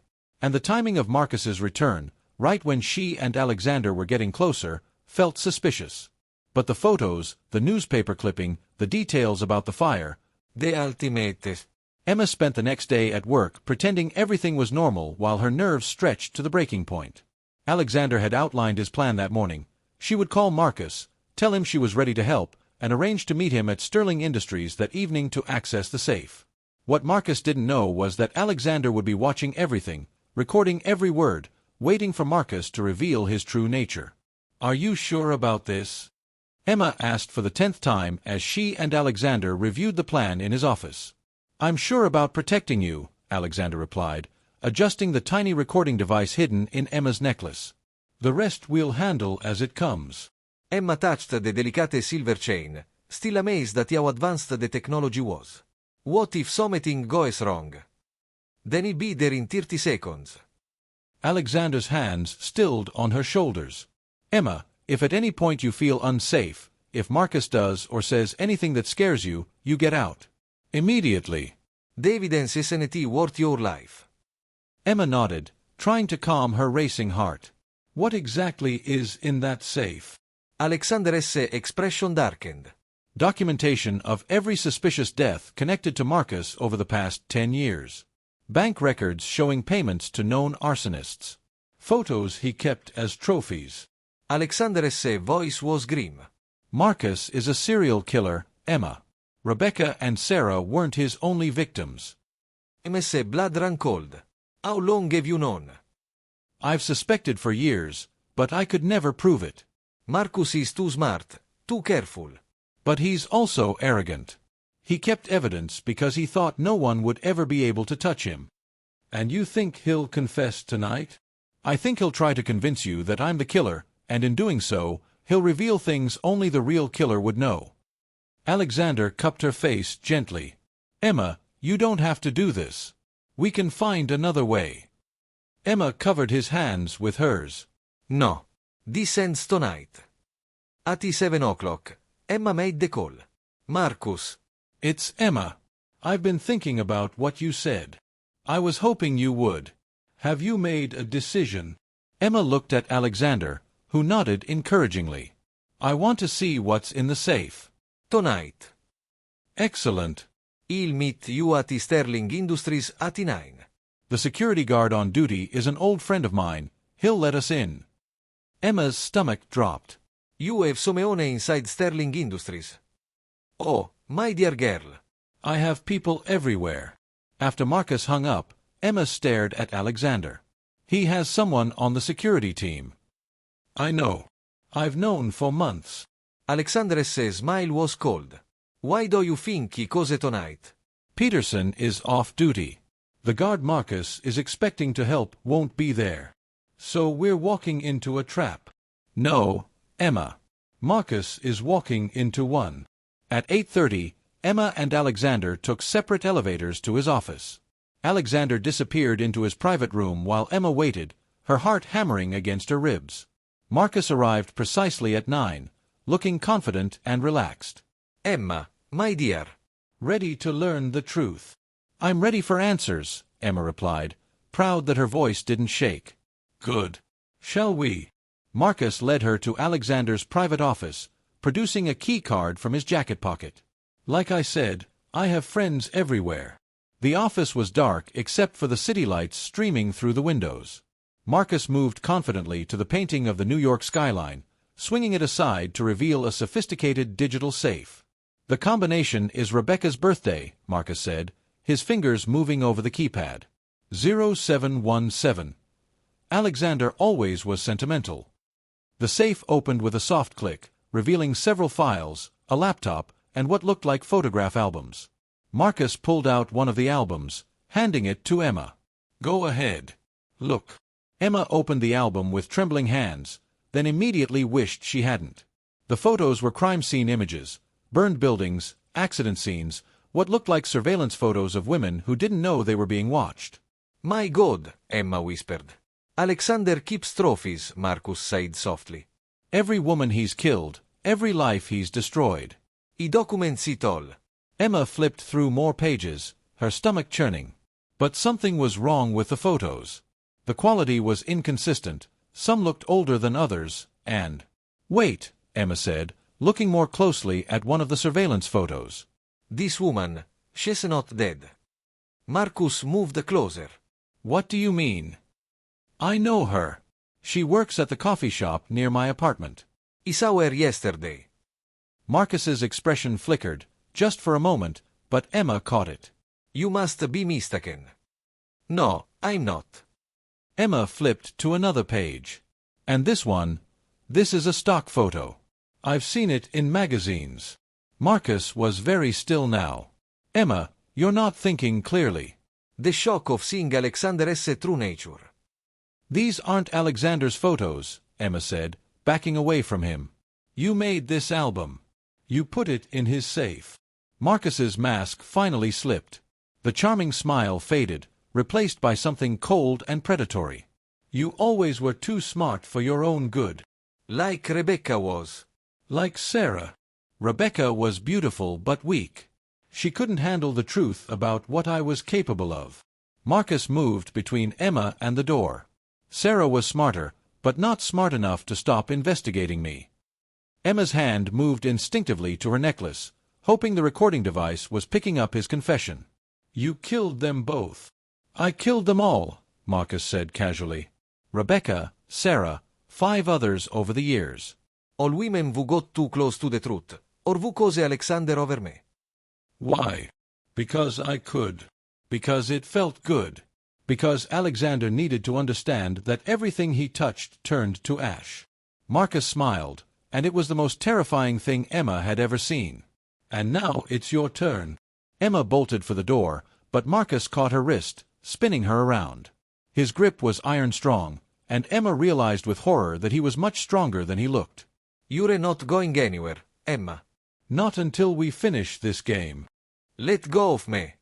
And the timing of Marcus's return, right when she and Alexander were getting closer, felt suspicious. But the photos, the newspaper clipping, the details about the fire... The ultimate. Emma spent the next day at work pretending everything was normal while her nerves stretched to the breaking point. Alexander had outlined his plan that morning. She would call Marcus, tell him she was ready to help, and arrange to meet him at Sterling Industries that evening to access the safe. What Marcus didn't know was that Alexander would be watching everything, recording every word, waiting for Marcus to reveal his true nature. Are you sure about this? Emma asked for the 10th time as she and Alexander reviewed the plan in his office. I'm sure about protecting you, Alexander replied, adjusting the tiny recording device hidden in Emma's necklace. The rest we'll handle as it comes. Emma touched the delicate silver chain, still amazed at how advanced the technology was. What if something goes wrong? Then he'd be there in 30 seconds. Alexander's hands stilled on her shoulders. Emma, if at any point you feel unsafe, if Marcus does or says anything that scares you, you get out. Immediately. The evidence isn't worth your life. Emma nodded, trying to calm her racing heart. What exactly is in that safe? Alexander's expression darkened. Documentation of every suspicious death connected to Marcus over the past 10 years. Bank records showing payments to known arsonists. Photos he kept as trophies. Alexander's voice was grim. Marcus is a serial killer, Emma. Rebecca and Sarah weren't his only victims. Emma's blood ran cold. How long have you known? I've suspected for years, but I could never prove it. Marcus is too smart, too careful. But he's also arrogant. He kept evidence because he thought no one would ever be able to touch him. And you think he'll confess tonight? I think he'll try to convince you that I'm the killer, and in doing so, he'll reveal things only the real killer would know. Alexander cupped her face gently. Emma, you don't have to do this. We can find another way. Emma covered his hands with hers. No. This ends tonight. At 7 o'clock, Emma made the call. Marcus. It's Emma. I've been thinking about what you said. I was hoping you would. Have you made a decision? Emma looked at Alexander, who nodded encouragingly. I want to see what's in the safe. Tonight. Excellent. I'll meet you at Sterling Industries at 9. The security guard on duty is an old friend of mine. He'll let us in. Emma's stomach dropped. You have Someone inside Sterling Industries. Oh, my dear girl. I have people everywhere. After Marcus hung up, Emma stared at Alexander. He has someone on the security team. I know. I've known for months. Alexander's smile was cold. Why do you think he goes tonight? Peterson is off duty. The guard Marcus is expecting to help won't be there. So we're walking into a trap. No, Emma. Marcus is walking into one. At 8:30, Emma and Alexander took separate elevators to his office. Alexander disappeared into his private room while Emma waited, her heart hammering against her ribs. Marcus arrived precisely at 9, looking confident and relaxed. Emma, my dear. Ready to learn the truth. I'm ready for answers, Emma replied, proud that her voice didn't shake. Good. Shall we? Marcus led her to Alexander's private office, producing a key card from his jacket pocket. Like I said, I have friends everywhere. The office was dark except for the city lights streaming through the windows. Marcus moved confidently to the painting of the New York skyline, swinging it aside to reveal a sophisticated digital safe. The combination is Rebecca's birthday, Marcus said, his fingers moving over the keypad. 0717. Alexander always was sentimental. The safe opened with a soft click, revealing several files, a laptop, and what looked like photograph albums. Marcus pulled out one of the albums, handing it to Emma. Go ahead. Look. Emma opened the album with trembling hands, then immediately wished she hadn't. The photos were crime scene images, burned buildings, accident scenes, what looked like surveillance photos of women who didn't know they were being watched. My God, Emma whispered. Alexander keeps trophies, Marcus said softly. Every woman he's killed, every life he's destroyed. He documents it all. Emma flipped through more pages, her stomach churning. But something was wrong with the photos. The quality was inconsistent, some looked older than others, and... Wait, Emma said, looking more closely at one of the surveillance photos. This woman, she's not dead. Marcus moved closer. What do you mean? I know her. She works at the coffee shop near my apartment. I saw her yesterday. Marcus's expression flickered, just for a moment, but Emma caught it. You must be mistaken. No, I'm not. Emma flipped to another page. And this one, this is a stock photo. I've seen it in magazines. Marcus was very still now. Emma, you're not thinking clearly. The shock of seeing Alexander's true nature. These aren't Alexander's photos, Emma said, backing away from him. You made this album. You put it in his safe. Marcus's mask finally slipped. The charming smile faded, replaced by something cold and predatory. You always were too smart for your own good. Like Rebecca was. Like Sarah. Rebecca was beautiful but weak. She couldn't handle the truth about what I was capable of. Marcus moved between Emma and the door. Sarah was smarter, but not smart enough to stop investigating me. Emma's hand moved instinctively to her necklace, hoping the recording device was picking up his confession. You killed them both. I killed them all, Marcus said casually. Rebecca, Sarah, 5 others over the years. All women who got too close to the truth, or who caused Alexander over me. Why? Because I could. Because it felt good. Because Alexander needed to understand that everything he touched turned to ash. Marcus smiled, and it was the most terrifying thing Emma had ever seen. "And now it's your turn." Emma bolted for the door, but Marcus caught her wrist, spinning her around. His grip was iron-strong, and Emma realized with horror that he was much stronger than he looked. "You're not going anywhere, Emma." "Not until we finish this game." "Let go of me."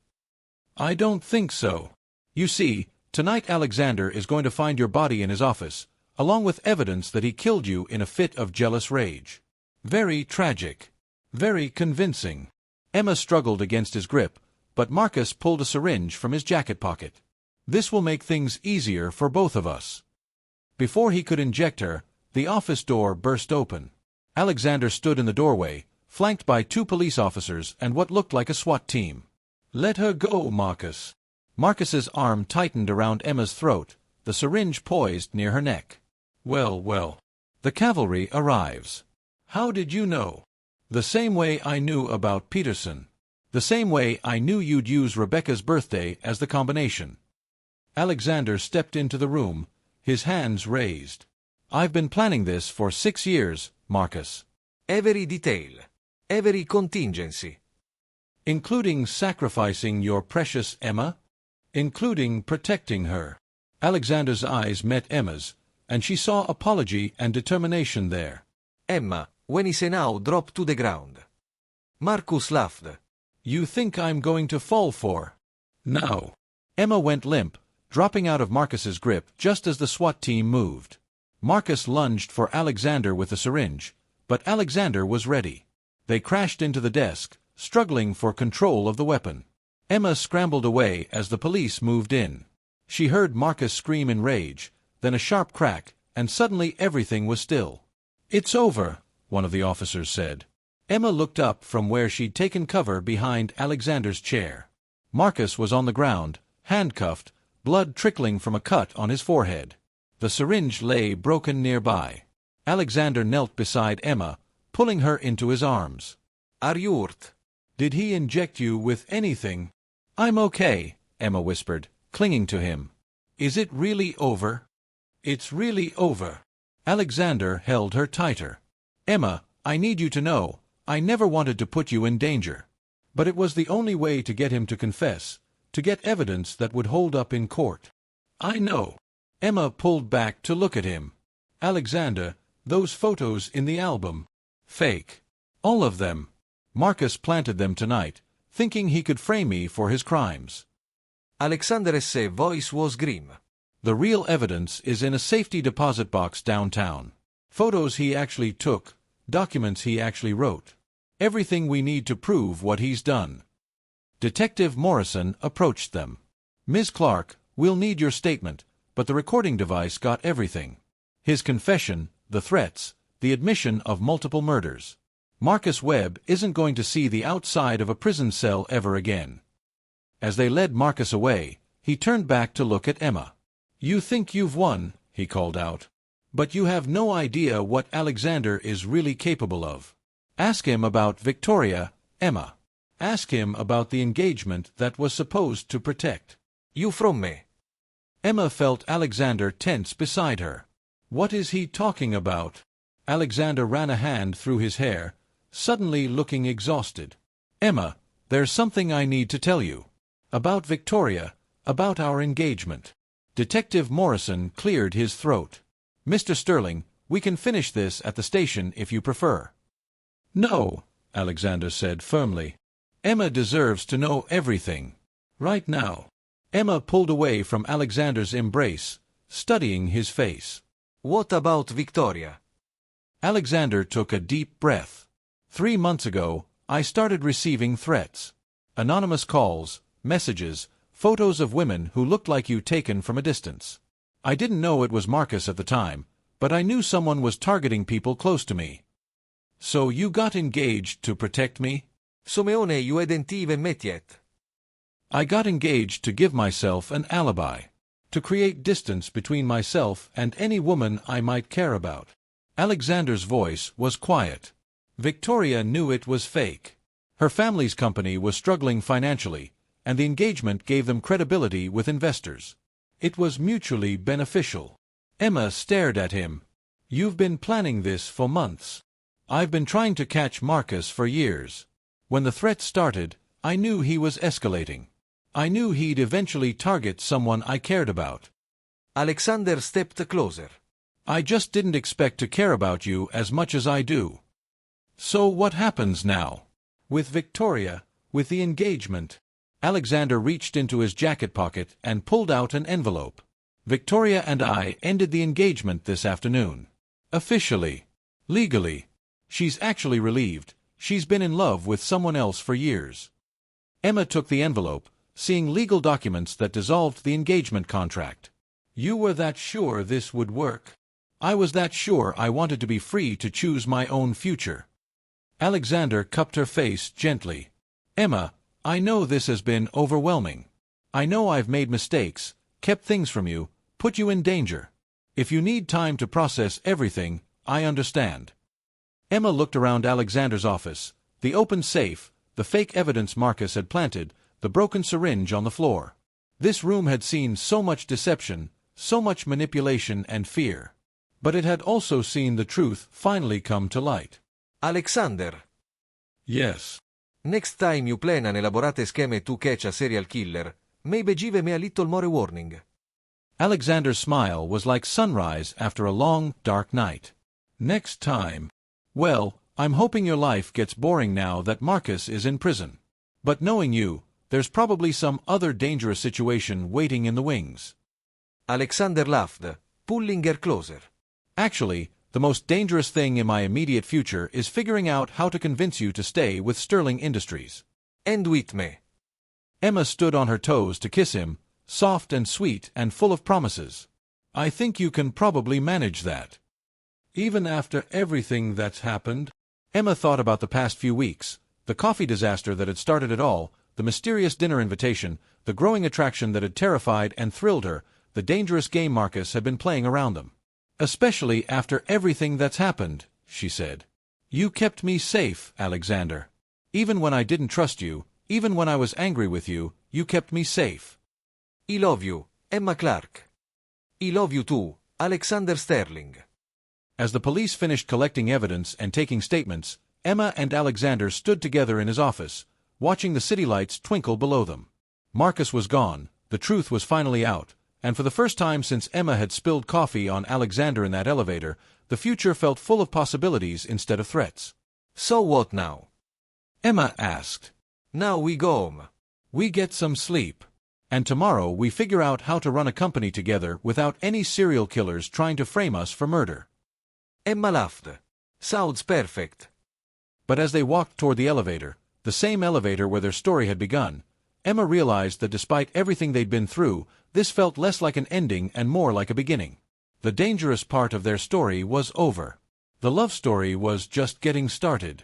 "I don't think so. You see, tonight Alexander is going to find your body in his office, along with evidence that he killed you in a fit of jealous rage. Very tragic. Very convincing." Emma struggled against his grip, but Marcus pulled a syringe from his jacket pocket. "This will make things easier for both of us." Before he could inject her, the office door burst open. Alexander stood in the doorway, flanked by 2 police officers and what looked like a SWAT team. "Let her go, Marcus." Marcus's arm tightened around Emma's throat, the syringe poised near her neck. "Well, well. The cavalry arrives." "How did you know?" "The same way I knew about Peterson. The same way I knew you'd use Rebecca's birthday as the combination." Alexander stepped into the room, his hands raised. "I've been planning this for 6 years, Marcus." "Every detail. Every contingency." "Including sacrificing your precious Emma?" "Including protecting her." Alexander's eyes met Emma's, and she saw apology and determination there. "Emma, when is now drop to the ground." Marcus laughed. "You think I'm going to fall for?" "No." Emma went limp, dropping out of Marcus's grip just as the SWAT team moved. Marcus lunged for Alexander with a syringe, but Alexander was ready. They crashed into the desk, struggling for control of the weapon. Emma scrambled away as the police moved in. She heard Marcus scream in rage, then a sharp crack, and suddenly everything was still. "It's over," one of the officers said. Emma looked up from where she'd taken cover behind Alexander's chair. Marcus was on the ground, handcuffed, blood trickling from a cut on his forehead. The syringe lay broken nearby. Alexander knelt beside Emma, pulling her into his arms. "Are you hurt?" "Did he inject you with anything?" "I'm okay," Emma whispered, clinging to him. "Is it really over?" "It's really over." Alexander held her tighter. "Emma, I need you to know, I never wanted to put you in danger. But it was the only way to get him to confess, to get evidence that would hold up in court." "I know." Emma pulled back to look at him. "Alexander, those photos in the album. Fake. All of them. Marcus planted them tonight, thinking he could frame me for his crimes." Alexander's voice was grim. "The real evidence is in a safety deposit box downtown. Photos he actually took, documents he actually wrote. Everything we need to prove what he's done." Detective Morrison approached them. "Ms. Clark, we'll need your statement, but the recording device got everything. His confession, the threats, the admission of multiple murders. Marcus Webb isn't going to see the outside of a prison cell ever again." As they led Marcus away, he turned back to look at Emma. "You think you've won," he called out. "But you have no idea what Alexander is really capable of. Ask him about Victoria, Emma. Ask him about the engagement that was supposed to protect "You from me." Emma felt Alexander tense beside her. "What is he talking about?" Alexander ran a hand through his hair, suddenly looking exhausted. "Emma, there's something I need to tell you. About Victoria, about our engagement." Detective Morrison cleared his throat. "Mr. Sterling, we can finish this at the station if you prefer." "No," Alexander said firmly. "Emma deserves to know everything. Right now." Emma pulled away from Alexander's embrace, studying his face. "What about Victoria?" Alexander took a deep breath. 3 months ago, I started receiving threats. Anonymous calls, messages, photos of women who looked like you taken from a distance. I didn't know it was Marcus at the time, but I knew someone was targeting people close to me. So you got engaged to protect me? Simeone, you hadn't even met yet. I got engaged to give myself an alibi, to create distance between myself and any woman I might care about. Alexander's voice was quiet. Victoria knew it was fake. Her family's company was struggling financially, and the engagement gave them credibility with investors. It was mutually beneficial. Emma stared at him. "You've been planning this for months." I've been trying to catch Marcus for years. When the threat started, I knew he was escalating. I knew he'd eventually target someone I cared about. Alexander stepped closer. I just didn't expect to care about you as much as I do. So what happens now? With Victoria, with the engagement. Alexander reached into his jacket pocket and pulled out an envelope. Victoria and I ended the engagement this afternoon. Officially. Legally. She's actually relieved. She's been in love with someone else for years. Emma took the envelope, seeing legal documents that dissolved the engagement contract. You were that sure this would work? I was that sure I wanted to be free to choose my own future. Alexander cupped her face gently. Emma, I know this has been overwhelming. I know I've made mistakes, kept things from you, put you in danger. If you need time to process everything, I understand. Emma looked around Alexander's office, the open safe, the fake evidence Marcus had planted, the broken syringe on the floor. This room had seen so much deception, so much manipulation and fear. But it had also seen the truth finally come to light. Alexander. Yes. Next time you plan an elaborate scheme to catch a serial killer, maybe give me a little more warning. Alexander's smile was like sunrise after a long, dark night. Next time. Well, I'm hoping your life gets boring now that Marcus is in prison. But knowing you, there's probably some other dangerous situation waiting in the wings. Alexander laughed, pulling her closer. Actually, the most dangerous thing in my immediate future is figuring out how to convince you to stay with Sterling Industries. And with me. Emma stood on her toes to kiss him, soft and sweet and full of promises. I think you can probably manage that. Even after everything that's happened? Emma thought about the past few weeks, the coffee disaster that had started it all, the mysterious dinner invitation, the growing attraction that had terrified and thrilled her, the dangerous game Marcus had been playing around them. Especially after everything that's happened, she said. You kept me safe, Alexander. Even when I didn't trust you, even when I was angry with you, you kept me safe. I love you, Emma Clark. I love you too, Alexander Sterling. As the police finished collecting evidence and taking statements, Emma and Alexander stood together in his office, watching the city lights twinkle below them. Marcus was gone, the truth was finally out, and for the first time since Emma had spilled coffee on Alexander in that elevator, the future felt full of possibilities instead of threats. So what now? Emma asked. Now we go home. We get some sleep. And tomorrow we figure out how to run a company together without any serial killers trying to frame us for murder. Emma laughed. Sounds perfect. But as they walked toward the elevator, the same elevator where their story had begun, Emma realized that despite everything they'd been through, this felt less like an ending and more like a beginning. The dangerous part of their story was over. The love story was just getting started.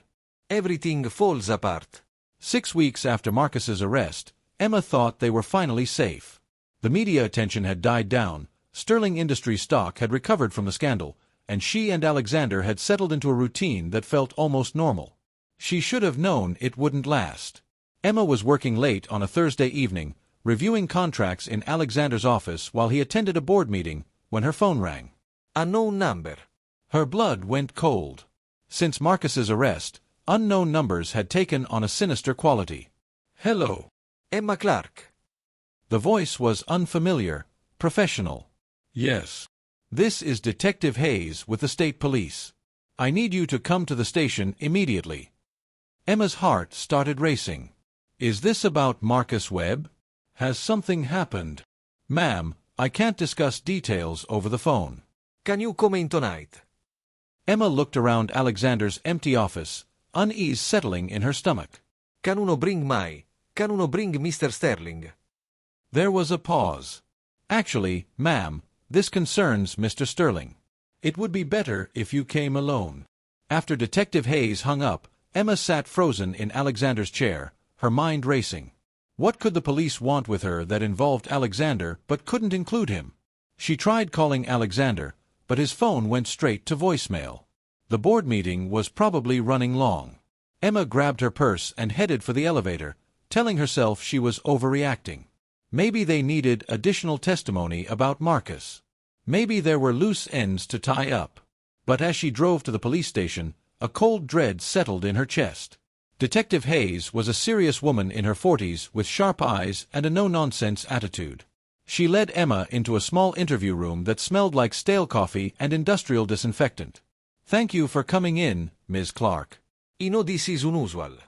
Everything falls apart. 6 weeks after Marcus's arrest, Emma thought they were finally safe. The media attention had died down, Sterling Industries stock had recovered from the scandal, and she and Alexander had settled into a routine that felt almost normal. She should have known it wouldn't last. Emma was working late on a Thursday evening, reviewing contracts in Alexander's office while he attended a board meeting, when her phone rang. Unknown number. Her blood went cold. Since Marcus's arrest, unknown numbers had taken on a sinister quality. Hello. Emma Clark. The voice was unfamiliar, professional. Yes. This is Detective Hayes with the State Police. I need you to come to the station immediately. Emma's heart started racing. Is this about Marcus Webb? Has something happened? Ma'am, I can't discuss details over the phone. Can you come in tonight? Emma looked around Alexander's empty office, unease settling in her stomach. Can uno bring Mr. Sterling? There was a pause. Actually, ma'am, this concerns Mr. Sterling. It would be better if you came alone. After Detective Hayes hung up, Emma sat frozen in Alexander's chair, her mind racing. What could the police want with her that involved Alexander but couldn't include him? She tried calling Alexander, but his phone went straight to voicemail. The board meeting was probably running long. Emma grabbed her purse and headed for the elevator, telling herself she was overreacting. Maybe they needed additional testimony about Marcus. Maybe there were loose ends to tie up. But as she drove to the police station, A cold dread settled in her chest. Detective Hayes was a serious woman in her 40s with sharp eyes and a no-nonsense attitude. She led Emma into a small interview room that smelled like stale coffee and industrial disinfectant. "Thank you for coming in, Ms. Clark." This is unusual.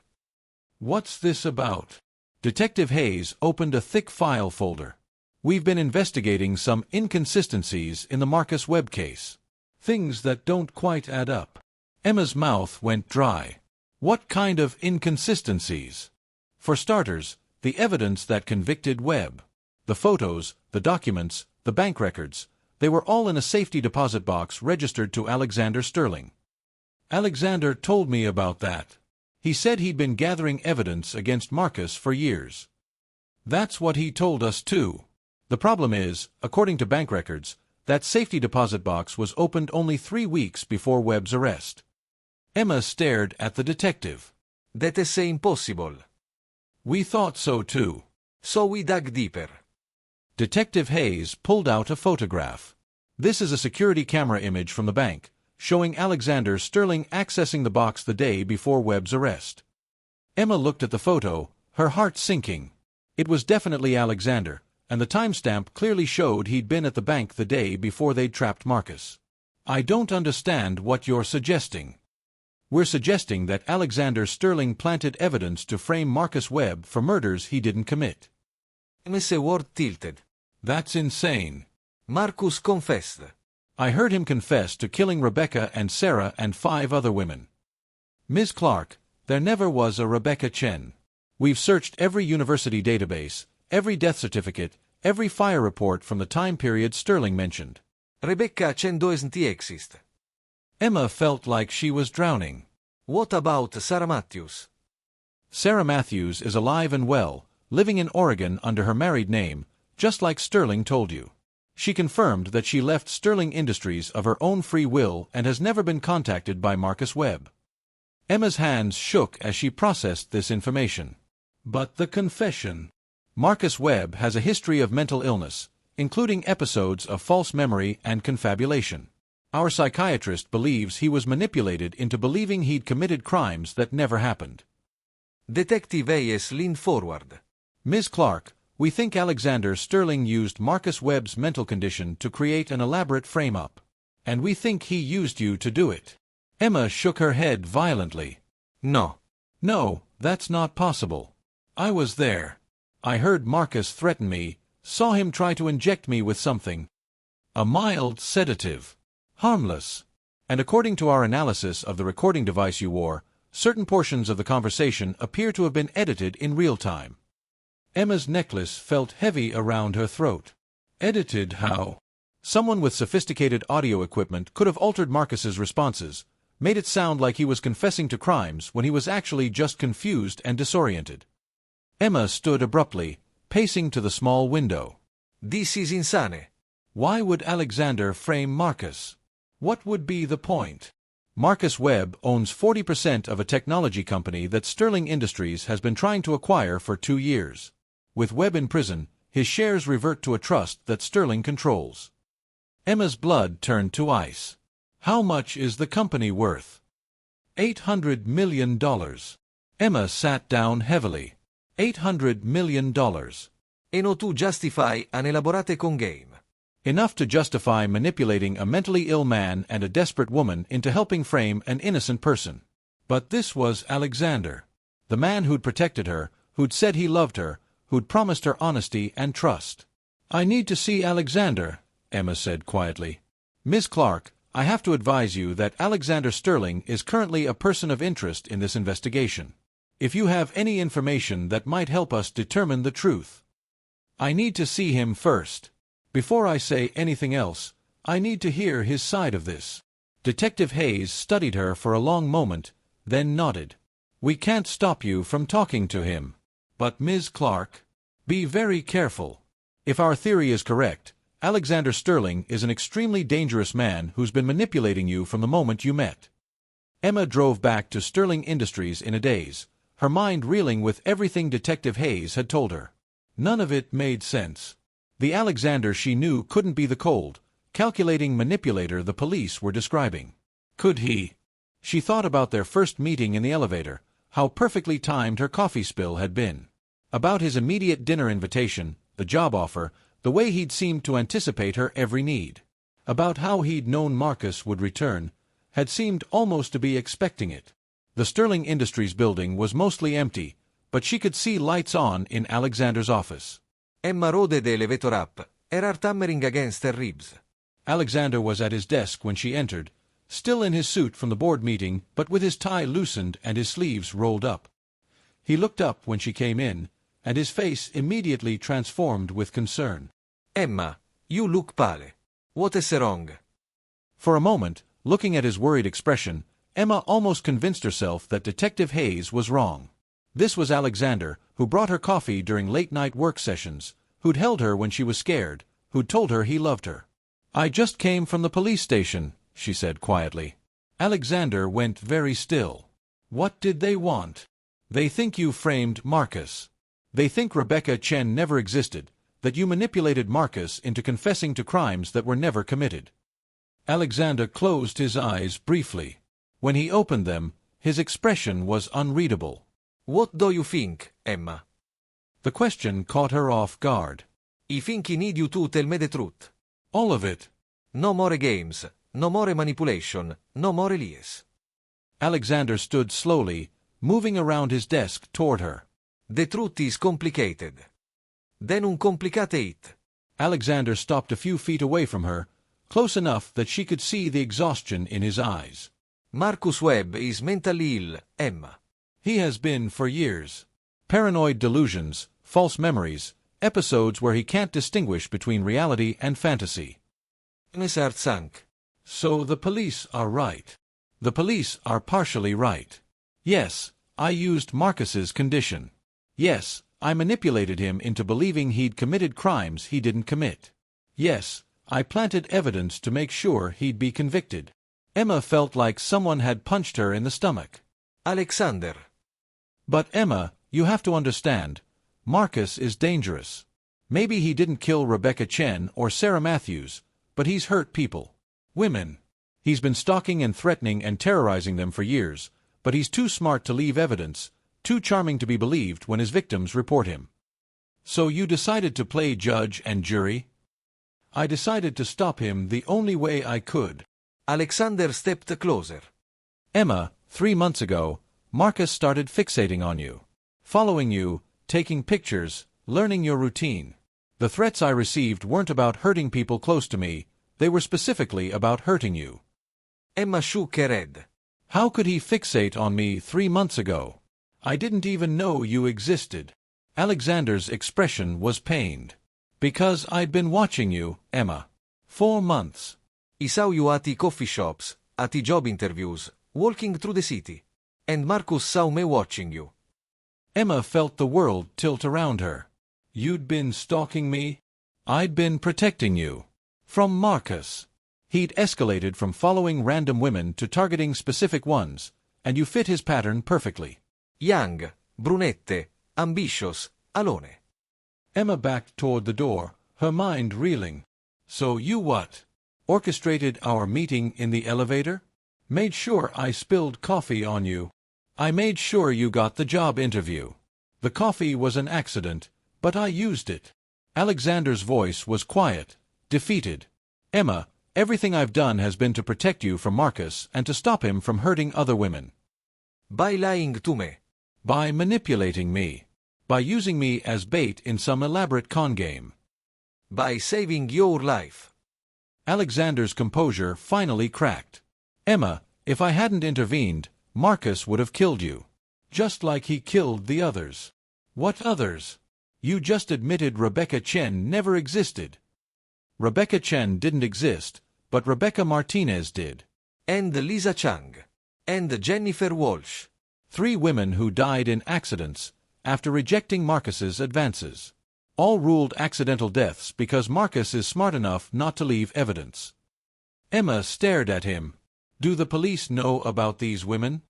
"What's this about?" Detective Hayes opened a thick file folder. "We've been investigating some inconsistencies in the Marcus Webb case. Things that don't quite add up." Emma's mouth went dry. "What kind of inconsistencies?" "For starters, the evidence that convicted Webb. The photos, the documents, the bank records, they were all in a safety deposit box registered to Alexander Sterling." "Alexander told me about that. He said he'd been gathering evidence against Marcus for years." "That's what he told us too. The problem is, according to bank records, that safety deposit box was opened only 3 weeks before Webb's arrest." Emma stared at the detective. That is impossible. "We thought so too." So we dug deeper. Detective Hayes pulled out a photograph. "This is a security camera image from the bank, showing Alexander Sterling accessing the box the day before Webb's arrest." Emma looked at the photo, her heart sinking. It was definitely Alexander, and the timestamp clearly showed he'd been at the bank the day before they'd trapped Marcus. "I don't understand what you're suggesting." "We're suggesting that Alexander Sterling planted evidence to frame Marcus Webb for murders he didn't commit." Emma's word tilted. "That's insane." Marcus confessed. "I heard him confess to killing Rebecca and Sarah and 5 other women." "Ms. Clark, there never was a Rebecca Chen. We've searched every university database, every death certificate, every fire report from the time period Sterling mentioned." Rebecca Chen doesn't exist. Emma felt like she was drowning. What about Sarah Matthews? "Sarah Matthews is alive and well, living in Oregon under her married name, just like Sterling told you. She confirmed that she left Sterling Industries of her own free will and has never been contacted by Marcus Webb." Emma's hands shook as she processed this information. "But the confession." "Marcus Webb has a history of mental illness, including episodes of false memory and confabulation. Our psychiatrist believes he was manipulated into believing he'd committed crimes that never happened." Detective Hayes leaned forward. "Ms. Clark, we think Alexander Sterling used Marcus Webb's mental condition to create an elaborate frame-up. And we think he used you to do it." Emma shook her head violently. No. "No, that's not possible. I was there. I heard Marcus threaten me, saw him try to inject me with something. A mild sedative. Harmless. And according to our analysis of the recording device you wore, certain portions of the conversation appear to have been edited in real time." Emma's necklace felt heavy around her throat. "Edited how?" "Someone with sophisticated audio equipment could have altered Marcus's responses, made it sound like he was confessing to crimes when he was actually just confused and disoriented." Emma stood abruptly, pacing to the small window. This is insane. Why would Alexander frame Marcus? What would be the point? Marcus Webb owns 40% of a technology company that Sterling Industries has been trying to acquire for 2 years. With Webb in prison, his shares revert to a trust that Sterling controls. Emma's blood turned to ice. "How much is the company worth?" $800 million. Emma sat down heavily. $800 million. Enough to justify an elaborate con game. Enough to justify manipulating a mentally ill man and a desperate woman into helping frame an innocent person. But this was Alexander. The man who'd protected her, who'd said he loved her, who'd promised her honesty and trust. "I need to see Alexander," Emma said quietly. "Ms. Clark, I have to advise you that Alexander Sterling is currently a person of interest in this investigation. If you have any information that might help us determine the truth." "I need to see him first. Before I say anything else, I need to hear his side of this." Detective Hayes studied her for a long moment, then nodded. "We can't stop you from talking to him. But Ms. Clark, be very careful. If our theory is correct, Alexander Sterling is an extremely dangerous man who's been manipulating you from the moment you met." Emma drove back to Sterling Industries in a daze, her mind reeling with everything Detective Hayes had told her. None of it made sense. The Alexander she knew couldn't be the cold, calculating manipulator the police were describing. Could he? She thought about their first meeting in the elevator, how perfectly timed her coffee spill had been. About his immediate dinner invitation, the job offer, the way he'd seemed to anticipate her every need. About how he'd known Marcus would return, had seemed almost to be expecting it. The Sterling Industries building was mostly empty, but she could see lights on in Alexander's office. Emma rode the elevator up, her heart hammering against her ribs. Alexander was at his desk when she entered, still in his suit from the board meeting but with his tie loosened and his sleeves rolled up. He looked up when she came in, and his face immediately transformed with concern. Emma, you look pale. What is wrong? For a moment, looking at his worried expression, Emma almost convinced herself that Detective Hayes was wrong. This was Alexander, who brought her coffee during late-night work sessions, who'd held her when she was scared, who'd told her he loved her. "I just came from the police station," she said quietly. Alexander went very still. "What did they want?" "They think you framed Marcus. They think Rebecca Chen never existed, that you manipulated Marcus into confessing to crimes that were never committed." Alexander closed his eyes briefly. When he opened them, his expression was unreadable. What do you think, Emma? The question caught her off guard. I think I need you to tell me the truth. All of it. No more games, no more manipulation, no more lies. Alexander stood slowly, moving around his desk toward her. The truth is complicated. Then uncomplicate it. Alexander stopped a few feet away from her, close enough that she could see the exhaustion in his eyes. Marcus Webb is mentally ill, Emma. He has been for years. Paranoid delusions, false memories, episodes where he can't distinguish between reality and fantasy. His heart sank. So the police are right. The police are partially right. Yes, I used Marcus's condition. Yes, I manipulated him into believing he'd committed crimes he didn't commit. Yes, I planted evidence to make sure he'd be convicted. Emma felt like someone had punched her in the stomach. Alexander. But Emma, you have to understand, Marcus is dangerous. Maybe he didn't kill Rebecca Chen or Sarah Matthews, but he's hurt people. Women. He's been stalking and threatening and terrorizing them for years, but he's too smart to leave evidence, too charming to be believed when his victims report him. So you decided to play judge and jury? I decided to stop him the only way I could. Alexander stepped closer. Emma, 3 months ago, Marcus started fixating on you. Following you, taking pictures, learning your routine. The threats I received weren't about hurting people close to me, they were specifically about hurting you. Emma shook her head. How could he fixate on me 3 months ago? I didn't even know you existed. Alexander's expression was pained. Because I'd been watching you, Emma. 4 months. I saw you at the coffee shops, at the job interviews, walking through the city. And Marcus saw me watching you. Emma felt the world tilt around her. You'd been stalking me? I'd been protecting you. From Marcus. He'd escalated from following random women to targeting specific ones, and you fit his pattern perfectly. Young, brunette, ambitious, alone. Emma backed toward the door, her mind reeling. So you what? Orchestrated our meeting in the elevator? Made sure I spilled coffee on you? I made sure you got the job interview. The coffee was an accident, but I used it. Alexander's voice was quiet, defeated. Emma, everything I've done has been to protect you from Marcus and to stop him from hurting other women. By lying to me. By manipulating me. By using me as bait in some elaborate con game. By saving your life. Alexander's composure finally cracked. Emma, if I hadn't intervened, Marcus would have killed you. Just like he killed the others. What others? You just admitted Rebecca Chen never existed. Rebecca Chen didn't exist, but Rebecca Martinez did. And Lisa Chang. And Jennifer Walsh. 3 women who died in accidents after rejecting Marcus's advances. All ruled accidental deaths because Marcus is smart enough not to leave evidence. Emma stared at him. Do the police know about these women?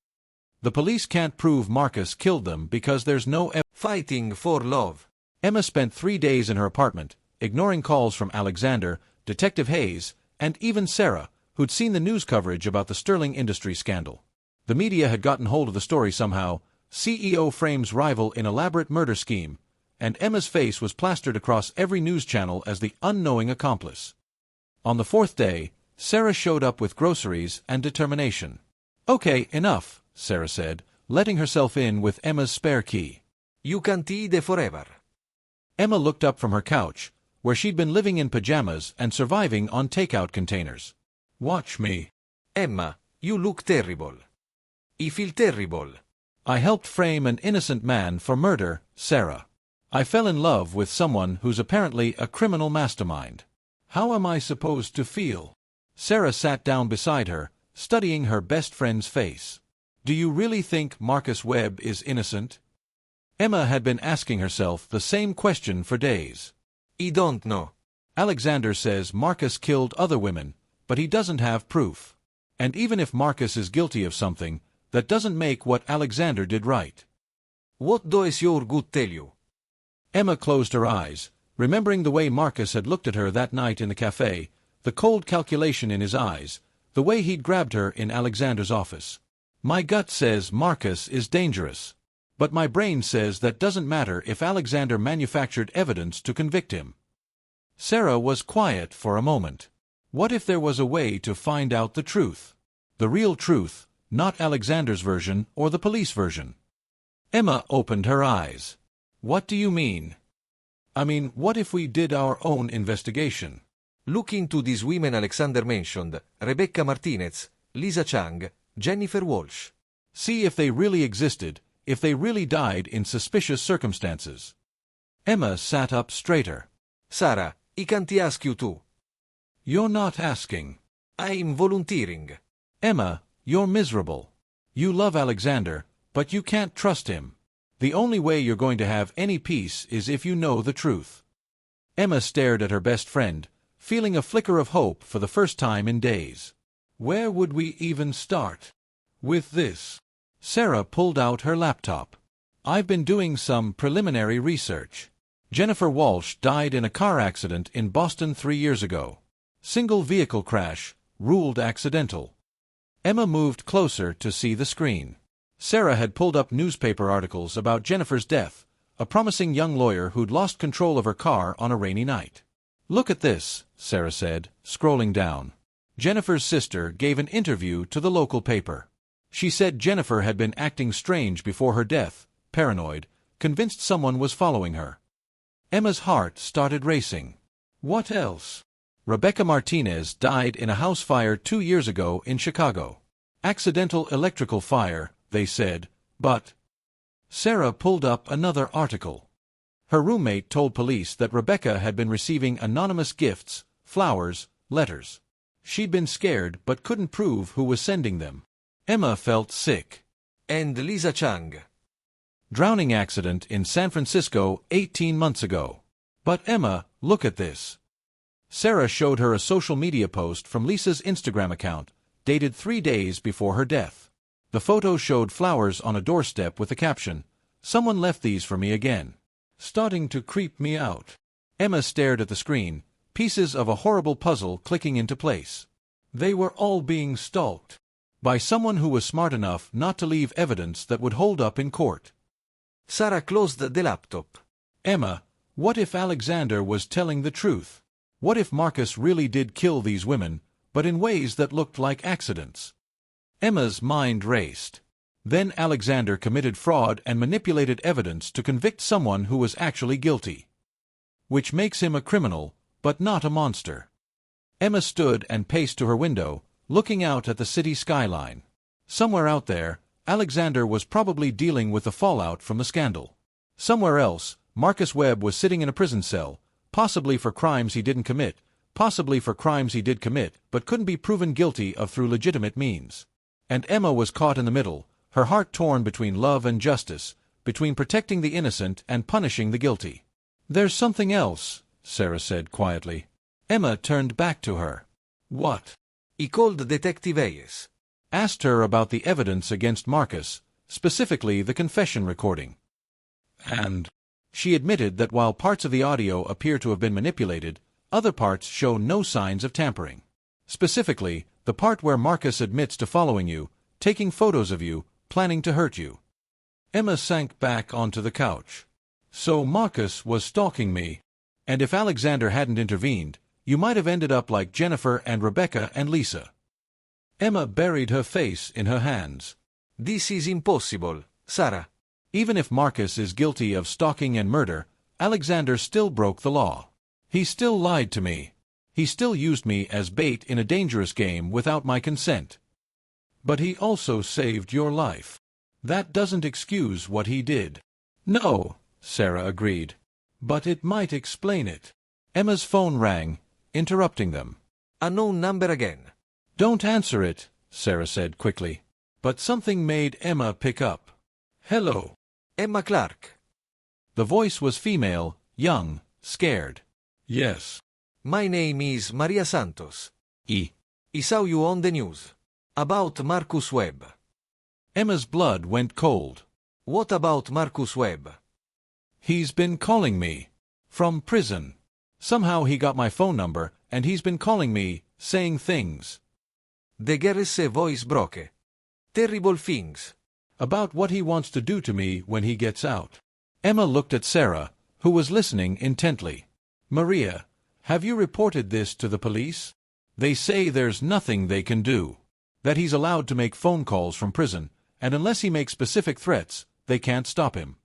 The police can't prove Marcus killed them because there's no Fighting for love. Emma spent 3 days in her apartment, ignoring calls from Alexander, Detective Hayes, and even Sarah, who'd seen the news coverage about the Sterling Industries scandal. The media had gotten hold of the story somehow. CEO frames rival in elaborate murder scheme, and Emma's face was plastered across every news channel as the unknowing accomplice. On the fourth day, Sarah showed up with groceries and determination. "Okay, enough," Sarah said, letting herself in with Emma's spare key. You can't eat forever. Emma looked up from her couch, where she'd been living in pajamas and surviving on takeout containers. "Watch me." Emma, you look terrible. I feel terrible. "I helped frame an innocent man for murder, Sarah. I fell in love with someone who's apparently a criminal mastermind. How am I supposed to feel?" Sarah sat down beside her, studying her best friend's face. "Do you really think Marcus Webb is innocent?" Emma had been asking herself the same question for days. I don't know. Alexander says Marcus killed other women, but he doesn't have proof. And even if Marcus is guilty of something, that doesn't make what Alexander did right. What does your gut tell you? Emma closed her eyes, remembering the way Marcus had looked at her that night in the cafe, the cold calculation in his eyes, the way he'd grabbed her in Alexander's office. "My gut says Marcus is dangerous. But my brain says that doesn't matter if Alexander manufactured evidence to convict him." Sarah was quiet for a moment. What if there was a way to find out the truth? The real truth, not Alexander's version or the police version. Emma opened her eyes. "What do you mean?" "I mean, what if we did our own investigation?" Look into these women Alexander mentioned, Rebecca Martinez, Lisa Chang, Jennifer Walsh. See if they really existed, if they really died in suspicious circumstances. Emma sat up straighter. Sarah, I can't ask you to. You're not asking. I'm volunteering. Emma, you're miserable. You love Alexander, but you can't trust him. The only way you're going to have any peace is if you know the truth. Emma stared at her best friend, feeling a flicker of hope for the first time in days. Where would we even start? With this. Sarah pulled out her laptop. I've been doing some preliminary research. Jennifer Walsh died in a car accident in Boston 3 years ago. Single vehicle crash, ruled accidental. Emma moved closer to see the screen. Sarah had pulled up newspaper articles about Jennifer's death, a promising young lawyer who'd lost control of her car on a rainy night. Look at this, Sarah said, scrolling down. Jennifer's sister gave an interview to the local paper. She said Jennifer had been acting strange before her death, paranoid, convinced someone was following her. Emma's heart started racing. What else? Rebecca Martinez died in a house fire 2 years ago in Chicago. Accidental electrical fire, they said, but... Sarah pulled up another article. Her roommate told police that Rebecca had been receiving anonymous gifts, flowers, letters. She'd been scared but couldn't prove who was sending them. Emma felt sick. And Lisa Chang. Drowning accident in San Francisco 18 months ago. But Emma, look at this. Sarah showed her a social media post from Lisa's Instagram account, dated 3 days before her death. The photo showed flowers on a doorstep with the caption, "Someone left these for me again. Starting to creep me out." Emma stared at the screen, pieces of a horrible puzzle clicking into place. They were all being stalked. By someone who was smart enough not to leave evidence that would hold up in court. Sarah closed the laptop. Emma, what if Alexander was telling the truth? What if Marcus really did kill these women, but in ways that looked like accidents? Emma's mind raced. Then Alexander committed fraud and manipulated evidence to convict someone who was actually guilty. Which makes him a criminal, but not a monster. Emma stood and paced to her window, looking out at the city skyline. Somewhere out there, Alexander was probably dealing with the fallout from the scandal. Somewhere else, Marcus Webb was sitting in a prison cell, possibly for crimes he didn't commit, possibly for crimes he did commit but couldn't be proven guilty of through legitimate means. And Emma was caught in the middle, her heart torn between love and justice, between protecting the innocent and punishing the guilty. "There's something else," Sarah said quietly. Emma turned back to her. "What?" He called Detective Hayes. Asked her about the evidence against Marcus, specifically the confession recording. And she admitted that while parts of the audio appear to have been manipulated, other parts show no signs of tampering. Specifically, the part where Marcus admits to following you, taking photos of you, planning to hurt you. Emma sank back onto the couch. So Marcus was stalking me. And if Alexander hadn't intervened, you might have ended up like Jennifer and Rebecca and Lisa. Emma buried her face in her hands. This is impossible, Sarah. Even if Marcus is guilty of stalking and murder, Alexander still broke the law. He still lied to me. He still used me as bait in a dangerous game without my consent. But he also saved your life. That doesn't excuse what he did. No, Sarah agreed. But it might explain it. Emma's phone rang, interrupting them. Unknown number again. Don't answer it, Sarah said quickly. But something made Emma pick up. Hello. Emma Clark. The voice was female, young, scared. Yes. My name is Maria Santos. I saw you on the news. About Marcus Webb. Emma's blood went cold. What about Marcus Webb? He's been calling me. From prison. Somehow he got my phone number, and he's been calling me, saying things. The girl's voice broke. Terrible things. About what he wants to do to me when he gets out. Emma looked at Sarah, who was listening intently. Maria, have you reported this to the police? They say there's nothing they can do. That he's allowed to make phone calls from prison, and unless he makes specific threats, they can't stop him.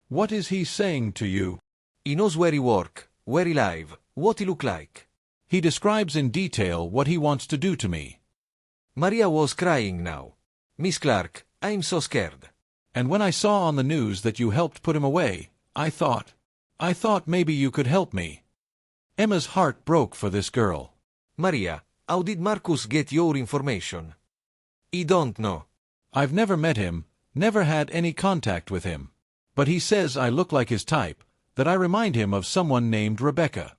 What is he saying to you? He knows where he work, where he live, what he look like. He describes in detail what he wants to do to me. Maria was crying now. Miss Clark, I'm so scared. And when I saw on the news that you helped put him away, I thought maybe you could help me. Emma's heart broke for this girl. Maria, how did Marcus get your information? He don't know. I've never met him, never had any contact with him. But he says I look like his type, that I remind him of someone named Rebecca.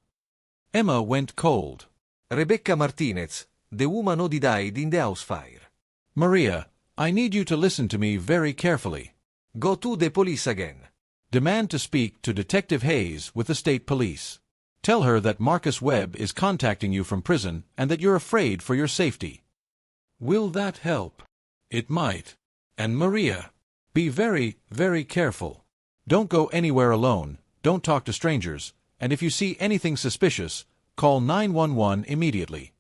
Emma went cold. Rebecca Martinez, the woman who died in the house fire. Maria, I need you to listen to me very carefully. Go to the police again. Demand to speak to Detective Hayes with the state police. Tell her that Marcus Webb is contacting you from prison and that you're afraid for your safety. Will that help? It might. And Maria, be very, very careful. Don't go anywhere alone, don't talk to strangers, and if you see anything suspicious, call 911 immediately.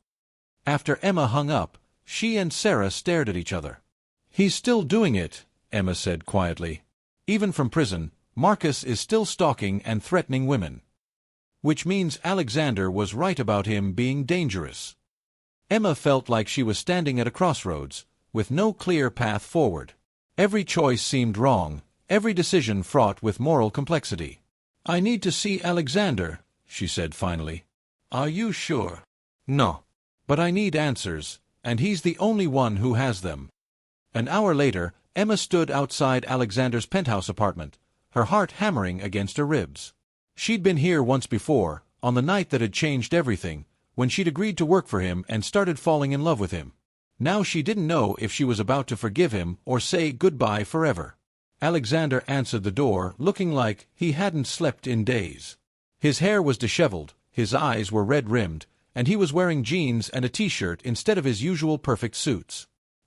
After Emma hung up, she and Sarah stared at each other. He's still doing it, Emma said quietly. Even from prison, Marcus is still stalking and threatening women. Which means Alexander was right about him being dangerous. Emma felt like she was standing at a crossroads, with no clear path forward. Every choice seemed wrong, every decision fraught with moral complexity. I need to see Alexander, she said finally. Are you sure? No. But I need answers, and he's the only one who has them. An hour later, Emma stood outside Alexander's penthouse apartment, her heart hammering against her ribs. She'd been here once before, on the night that had changed everything, when she'd agreed to work for him and started falling in love with him. Now she didn't know if she was about to forgive him or say goodbye forever. Alexander answered the door, looking like he hadn't slept in days. His hair was disheveled, his eyes were red-rimmed, and he was wearing jeans and a t-shirt instead of his usual perfect suits.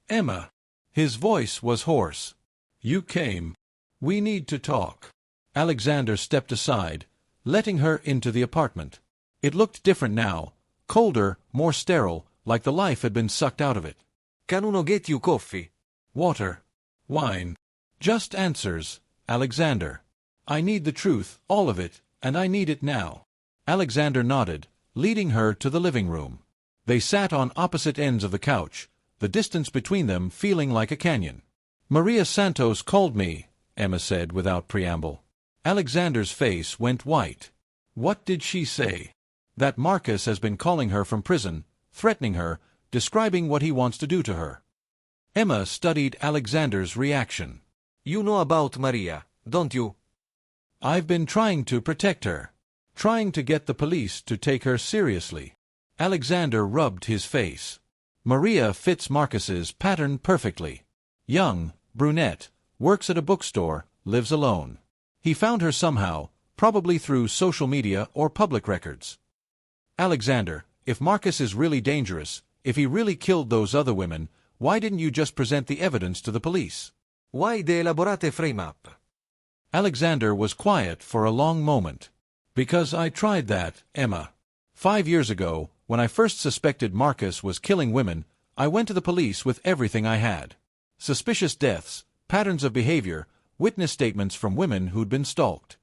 Emma. His voice was hoarse. You came. We need to talk. Alexander stepped aside, letting her into the apartment. It looked different now, colder, more sterile, like the life had been sucked out of it. Can uno get you coffee? Water. Wine. Just answers, Alexander. I need the truth, all of it, and I need it now. Alexander nodded, leading her to the living room. They sat on opposite ends of the couch, the distance between them feeling like a canyon. Maria Santos called me, Emma said without preamble. Alexander's face went white. What did she say? That Marcus has been calling her from prison, threatening her, describing what he wants to do to her. Emma studied Alexander's reaction. You know about Maria, don't you? I've been trying to protect her. Trying to get the police to take her seriously. Alexander rubbed his face. Maria fits Marcus's pattern perfectly. Young, brunette, works at a bookstore, lives alone. He found her somehow, probably through social media or public records. Alexander, if Marcus is really dangerous, if he really killed those other women, why didn't you just present the evidence to the police? Why the elaborate frame-up? Alexander was quiet for a long moment. Because I tried that, Emma. 5 years ago, when I first suspected Marcus was killing women, I went to the police with everything I had. Suspicious deaths, patterns of behavior, witness statements from women who'd been stalked.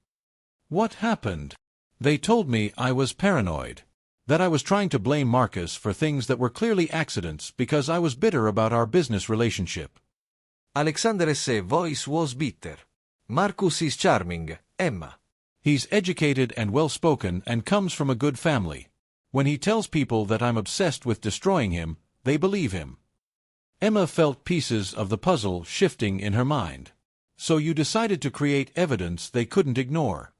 What happened? They told me I was paranoid. That I was trying to blame Marcus for things that were clearly accidents because I was bitter about our business relationship. Alexander's voice was bitter. Marcus is charming, Emma. He's educated and well-spoken and comes from a good family. When he tells people that I'm obsessed with destroying him, they believe him. Emma felt pieces of the puzzle shifting in her mind. So you decided to create evidence they couldn't ignore.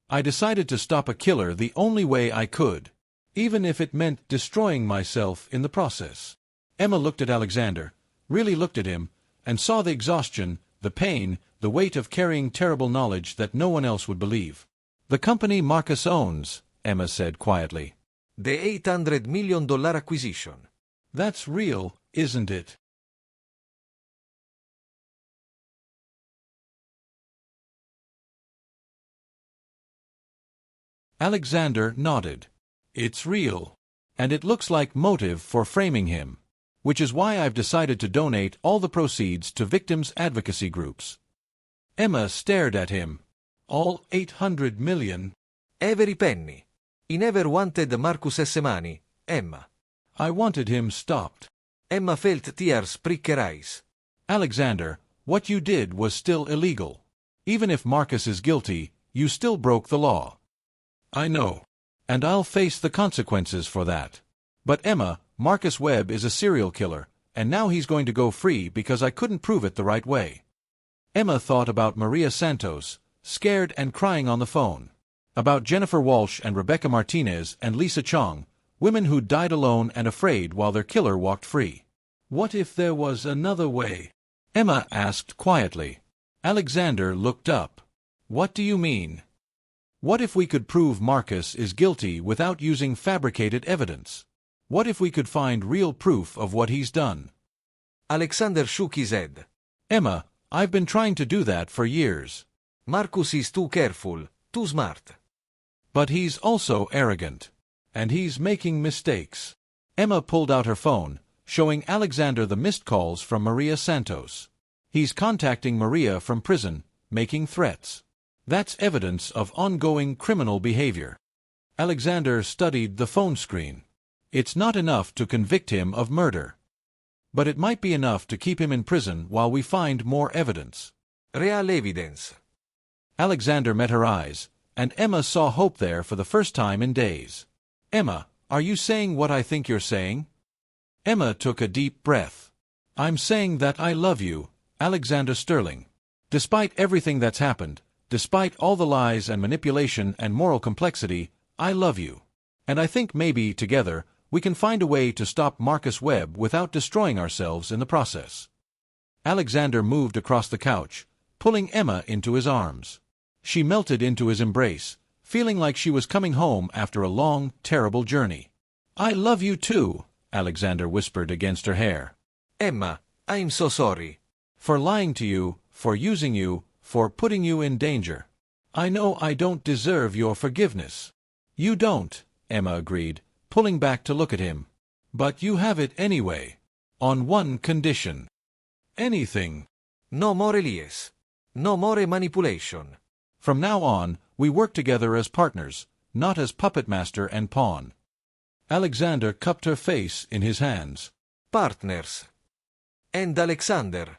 I decided to stop a killer the only way I could, even if it meant destroying myself in the process. Emma looked at Alexander, really looked at him, and saw the exhaustion, the pain, the weight of carrying terrible knowledge that no one else would believe. The company Marcus owns, Emma said quietly. The $800 million acquisition. That's real, isn't it? Alexander nodded. It's real. And it looks like motive for framing him. Which is why I've decided to donate all the proceeds to victims' advocacy groups. Emma stared at him. All 800 million? Every penny. I never wanted Marcus's money, Emma. I wanted him stopped. Emma felt tears prick her eyes. Alexander, what you did was still illegal. Even if Marcus is guilty, you still broke the law. I know. And I'll face the consequences for that. But Emma, Marcus Webb is a serial killer, and now he's going to go free because I couldn't prove it the right way. Emma thought about Maria Santos, scared and crying on the phone. About Jennifer Walsh and Rebecca Martinez and Lisa Chong, women who died alone and afraid while their killer walked free. What if there was another way? Emma asked quietly. Alexander looked up. What do you mean? What if we could prove Marcus is guilty without using fabricated evidence? What if we could find real proof of what he's done? Alexander shook his head. Emma, I've been trying to do that for years. Marcus is too careful, too smart. But he's also arrogant. And he's making mistakes. Emma pulled out her phone, showing Alexander the missed calls from Maria Santos. He's contacting Maria from prison, making threats. That's evidence of ongoing criminal behavior. Alexander studied the phone screen. It's not enough to convict him of murder. But it might be enough to keep him in prison while we find more evidence. Real evidence. Alexander met her eyes, and Emma saw hope there for the first time in days. Emma, are you saying what I think you're saying? Emma took a deep breath. I'm saying that I love you, Alexander Sterling. Despite everything that's happened, despite all the lies and manipulation and moral complexity, I love you. And I think maybe, together, we can find a way to stop Marcus Webb without destroying ourselves in the process. Alexander moved across the couch, pulling Emma into his arms. She melted into his embrace, feeling like she was coming home after a long, terrible journey. I love you too, Alexander whispered against her hair. Emma, I'm so sorry. For lying to you, for using you, for putting you in danger. I know I don't deserve your forgiveness. You don't, Emma agreed, pulling back to look at him. But you have it anyway. On one condition. Anything. No more lies. No more manipulation. From now on, we work together as partners, not as puppet master and pawn. Alexander cupped her face in his hands. Partners. And Alexander.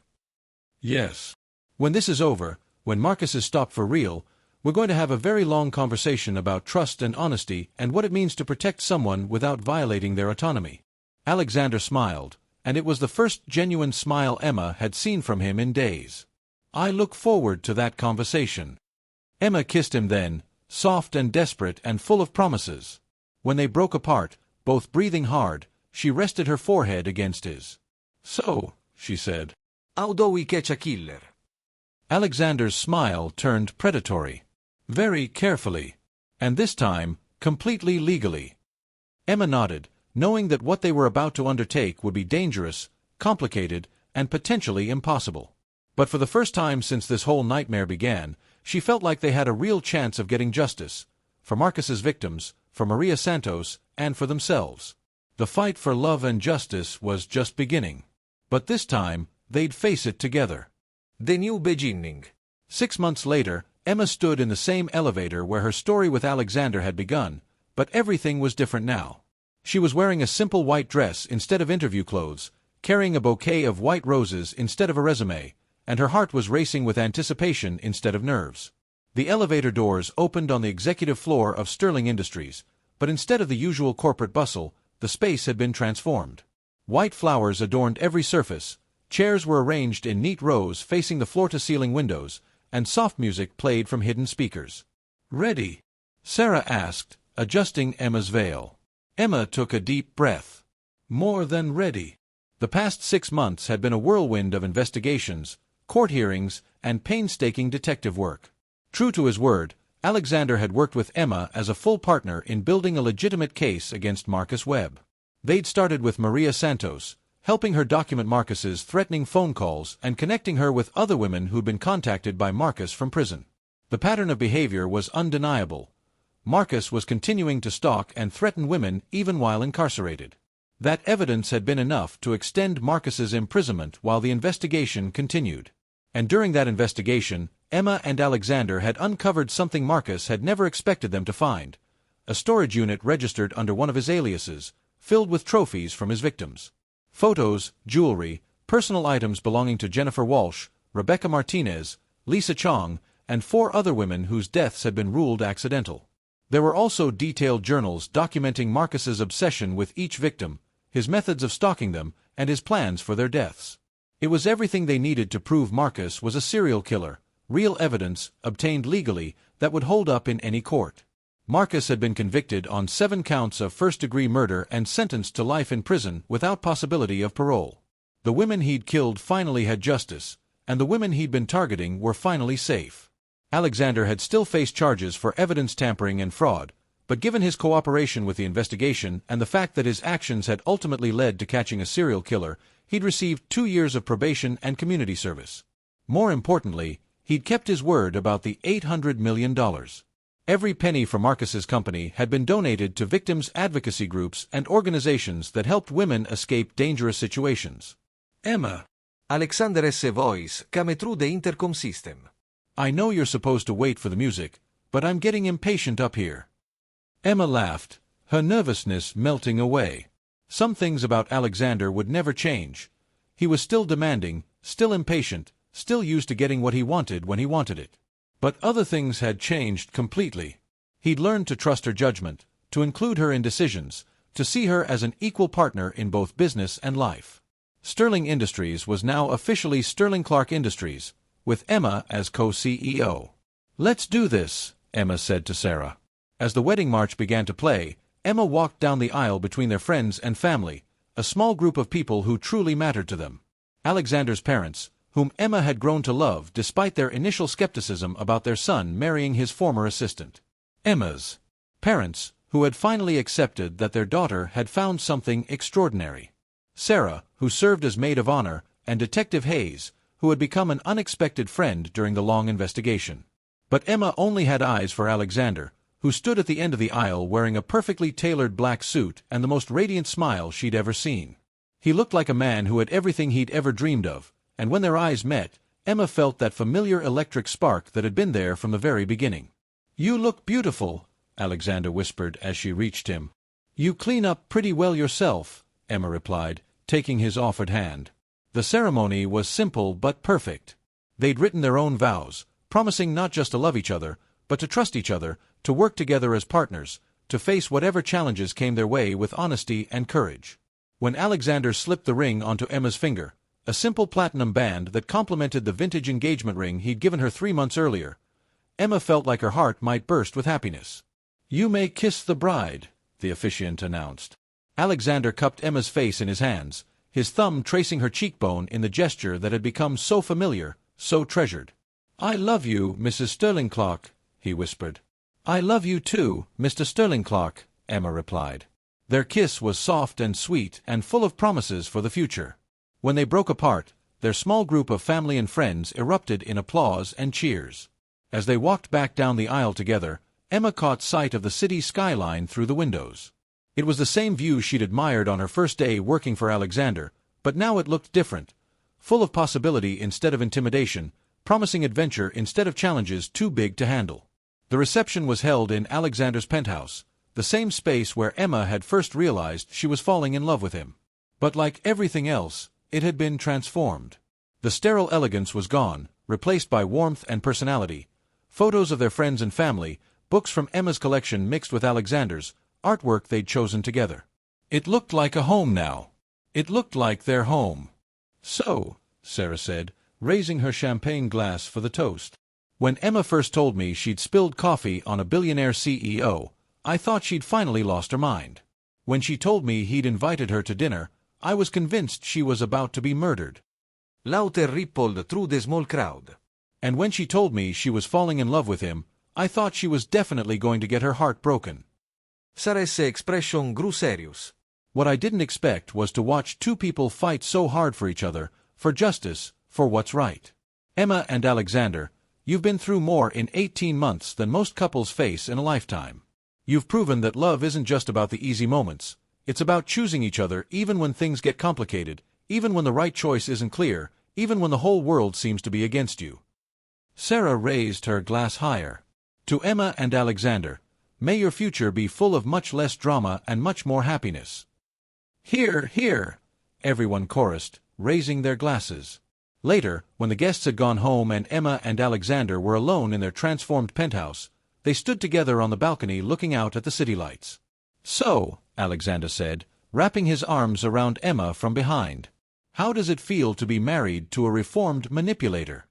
Yes. When this is over, when Marcus is stopped for real, we're going to have a very long conversation about trust and honesty and what it means to protect someone without violating their autonomy. Alexander smiled, and it was the first genuine smile Emma had seen from him in days. I look forward to that conversation. Emma kissed him then, soft and desperate and full of promises. When they broke apart, both breathing hard, she rested her forehead against his. So, she said. How do we catch a killer? Alexander's smile turned predatory. Very carefully. And this time, completely legally. Emma nodded, knowing that what they were about to undertake would be dangerous, complicated, and potentially impossible. But for the first time since this whole nightmare began, she felt like they had a real chance of getting justice, for Marcus's victims, for Maria Santos, and for themselves. The fight for love and justice was just beginning. But this time, they'd face it together. The New Beginning. 6 months later, Emma stood in the same elevator where her story with Alexander had begun, but everything was different now. She was wearing a simple white dress instead of interview clothes, carrying a bouquet of white roses instead of a resume, and her heart was racing with anticipation instead of nerves. The elevator doors opened on the executive floor of Sterling Industries, but instead of the usual corporate bustle, the space had been transformed. White flowers adorned every surface, chairs were arranged in neat rows facing the floor-to-ceiling windows, and soft music played from hidden speakers. "Ready?" Sarah asked, adjusting Emma's veil. Emma took a deep breath. "More than ready." The past 6 months had been a whirlwind of investigations, court hearings, and painstaking detective work. True to his word, Alexander had worked with Emma as a full partner in building a legitimate case against Marcus Webb. They'd started with Maria Santos, helping her document Marcus's threatening phone calls and connecting her with other women who'd been contacted by Marcus from prison. The pattern of behavior was undeniable. Marcus was continuing to stalk and threaten women even while incarcerated. That evidence had been enough to extend Marcus's imprisonment while the investigation continued. And during that investigation, Emma and Alexander had uncovered something Marcus had never expected them to find: a storage unit registered under one of his aliases, filled with trophies from his victims. Photos, jewelry, personal items belonging to Jennifer Walsh, Rebecca Martinez, Lisa Chong, and 4 other women whose deaths had been ruled accidental. There were also detailed journals documenting Marcus's obsession with each victim, his methods of stalking them, and his plans for their deaths. It was everything they needed to prove Marcus was a serial killer, real evidence, obtained legally, that would hold up in any court. Marcus had been convicted on 7 counts of first-degree murder and sentenced to life in prison without possibility of parole. The women he'd killed finally had justice, and the women he'd been targeting were finally safe. Alexander had still faced charges for evidence tampering and fraud, but given his cooperation with the investigation and the fact that his actions had ultimately led to catching a serial killer, he'd received 2 years of probation and community service. More importantly, he'd kept his word about the $800 million. Every penny from Marcus's company had been donated to victims' advocacy groups and organizations that helped women escape dangerous situations. Emma. Alexander's voice came through the intercom system. "I know you're supposed to wait for the music, but I'm getting impatient up here." Emma laughed, her nervousness melting away. Some things about Alexander would never change. He was still demanding, still impatient, still used to getting what he wanted when he wanted it. But other things had changed completely. He'd learned to trust her judgment, to include her in decisions, to see her as an equal partner in both business and life. Sterling Industries was now officially Sterling Clark Industries, with Emma as co-CEO. "Let's do this," Emma said to Sarah. As the wedding march began to play, Emma walked down the aisle between their friends and family, a small group of people who truly mattered to them. Alexander's parents, whom Emma had grown to love despite their initial skepticism about their son marrying his former assistant. Emma's parents, who had finally accepted that their daughter had found something extraordinary. Sarah, who served as maid of honor, and Detective Hayes, who had become an unexpected friend during the long investigation. But Emma only had eyes for Alexander, who stood at the end of the aisle wearing a perfectly tailored black suit and the most radiant smile she'd ever seen. He looked like a man who had everything he'd ever dreamed of, and when their eyes met, Emma felt that familiar electric spark that had been there from the very beginning. "You look beautiful," Alexander whispered as she reached him. "You clean up pretty well yourself," Emma replied, taking his offered hand. The ceremony was simple but perfect. They'd written their own vows, promising not just to love each other, but to trust each other, to work together as partners, to face whatever challenges came their way with honesty and courage. When Alexander slipped the ring onto Emma's finger, a simple platinum band that complemented the vintage engagement ring he'd given her 3 months earlier, Emma felt like her heart might burst with happiness. "You may kiss the bride," the officiant announced. Alexander cupped Emma's face in his hands, his thumb tracing her cheekbone in the gesture that had become so familiar, so treasured. "I love you, Mrs. Sterling Clark," he whispered. "I love you too, Mr. Sterling Clark," Emma replied. Their kiss was soft and sweet and full of promises for the future. When they broke apart, their small group of family and friends erupted in applause and cheers. As they walked back down the aisle together, Emma caught sight of the city skyline through the windows. It was the same view she'd admired on her first day working for Alexander, but now it looked different, full of possibility instead of intimidation, promising adventure instead of challenges too big to handle. The reception was held in Alexander's penthouse, the same space where Emma had first realized she was falling in love with him. But like everything else, it had been transformed. The sterile elegance was gone, replaced by warmth and personality. Photos of their friends and family, books from Emma's collection mixed with Alexander's, artwork they'd chosen together. It looked like a home now. It looked like their home. "So," Sarah said, raising her champagne glass for the toast. "When Emma first told me she'd spilled coffee on a billionaire CEO, I thought she'd finally lost her mind. When she told me he'd invited her to dinner, I was convinced she was about to be murdered." Laughter rippled through the small crowd. "And when she told me she was falling in love with him, I thought she was definitely going to get her heart broken." Sarah's expression grew serious. "What I didn't expect was to watch two people fight so hard for each other, for justice, for what's right. Emma and Alexander, you've been through more in 18 months than most couples face in a lifetime. You've proven that love isn't just about the easy moments. It's about choosing each other even when things get complicated, even when the right choice isn't clear, even when the whole world seems to be against you." Sarah raised her glass higher. "To Emma and Alexander, may your future be full of much less drama and much more happiness." "Hear, hear!" everyone chorused, raising their glasses. Later, when the guests had gone home and Emma and Alexander were alone in their transformed penthouse, they stood together on the balcony looking out at the city lights. "So," Alexander said, wrapping his arms around Emma from behind, "how does it feel to be married to a reformed manipulator?"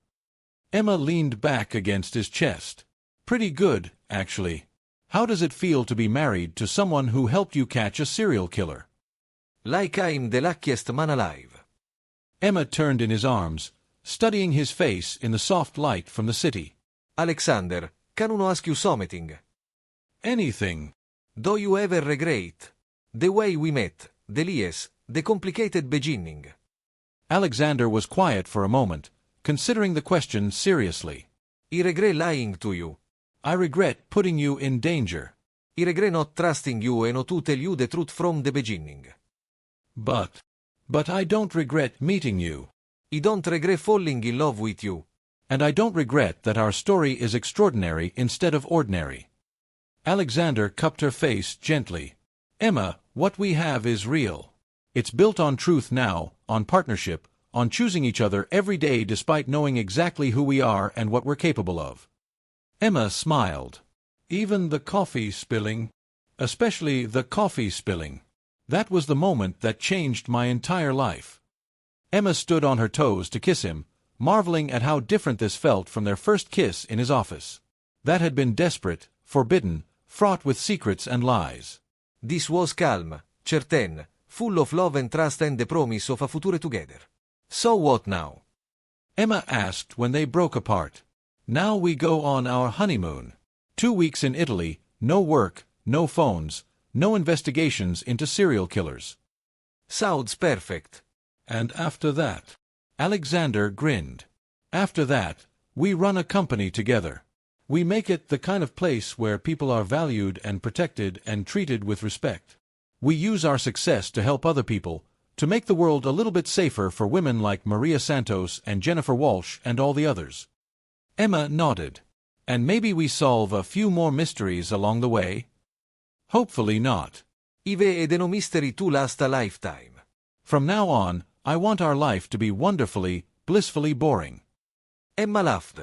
Emma leaned back against his chest. "Pretty good, actually. How does it feel to be married to someone who helped you catch a serial killer?" "Like I'm the luckiest man alive." Emma turned in his arms, studying his face in the soft light from the city. "Alexander, can I ask you something?" "Anything." "Do you ever regret the way we met, the lies, the complicated beginning?" Alexander was quiet for a moment, considering the question seriously. "I regret lying to you. "I regret putting you in danger." I regret not trusting you and not to tell you the truth from the beginning." But I don't regret meeting you. I don't regret falling in love with you." "And I don't regret that our story is extraordinary instead of ordinary." Alexander cupped her face gently. "Emma, what we have is real. It's built on truth now, on partnership, on choosing each other every day despite knowing exactly who we are and what we're capable of." Emma smiled. "Even the coffee spilling, especially the coffee spilling. That was the moment that changed my entire life." Emma stood on her toes to kiss him, marveling at how different this felt from their first kiss in his office. That had been desperate, forbidden, fraught with secrets and lies. This was calm, certain, full of love and trust and the promise of a future together. "So what now?" Emma asked when they broke apart. "Now we go on our honeymoon. 2 weeks in Italy, no work, no phones, no investigations into serial killers." "Sounds perfect." "And after that?" Alexander grinned. "After that, we run a company together. We make it the kind of place where people are valued and protected and treated with respect. We use our success to help other people, to make the world a little bit safer for women like Maria Santos and Jennifer Walsh and all the others." Emma nodded. "And maybe we solve a few more mysteries along the way?" "Hopefully not." "I vedo no mystery to last a lifetime." "From now on, I want our life to be wonderfully, blissfully boring." Emma laughed.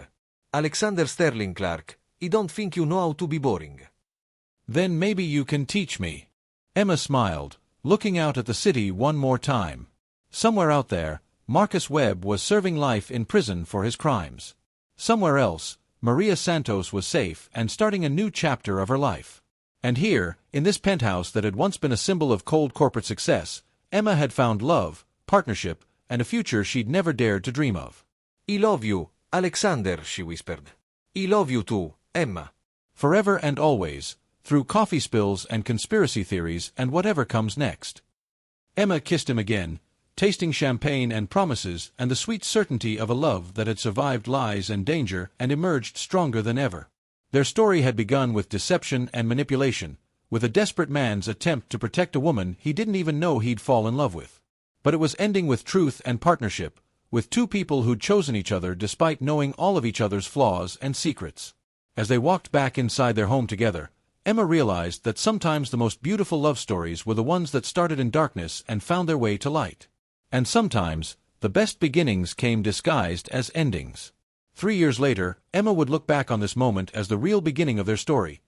"Alexander Sterling Clark, I don't think you know how to be boring." "Then maybe you can teach me." Emma smiled, looking out at the city one more time. Somewhere out there, Marcus Webb was serving life in prison for his crimes. Somewhere else, Maria Santos was safe and starting a new chapter of her life. And here, in this penthouse that had once been a symbol of cold corporate success, Emma had found love, partnership, and a future she'd never dared to dream of. "I love you, Alexander," she whispered. "I love you too, Emma." Forever and always, through coffee spills and conspiracy theories and whatever comes next. Emma kissed him again, tasting champagne and promises and the sweet certainty of a love that had survived lies and danger and emerged stronger than ever. Their story had begun with deception and manipulation, with a desperate man's attempt to protect a woman he didn't even know he'd fall in love with. But it was ending with truth and partnership, with two people who'd chosen each other despite knowing all of each other's flaws and secrets. As they walked back inside their home together, Emma realized that sometimes the most beautiful love stories were the ones that started in darkness and found their way to light. And sometimes, the best beginnings came disguised as endings. 3 years later, Emma would look back on this moment as the real beginning of their story.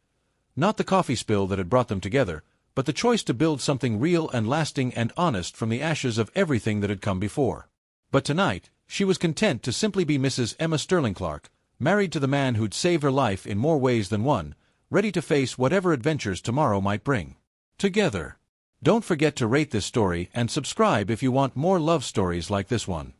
Not the coffee spill that had brought them together, but the choice to build something real and lasting and honest from the ashes of everything that had come before. But tonight, she was content to simply be Mrs. Emma Sterling Clark, married to the man who'd saved her life in more ways than one, ready to face whatever adventures tomorrow might bring. Together. Don't forget to rate this story and subscribe if you want more love stories like this one.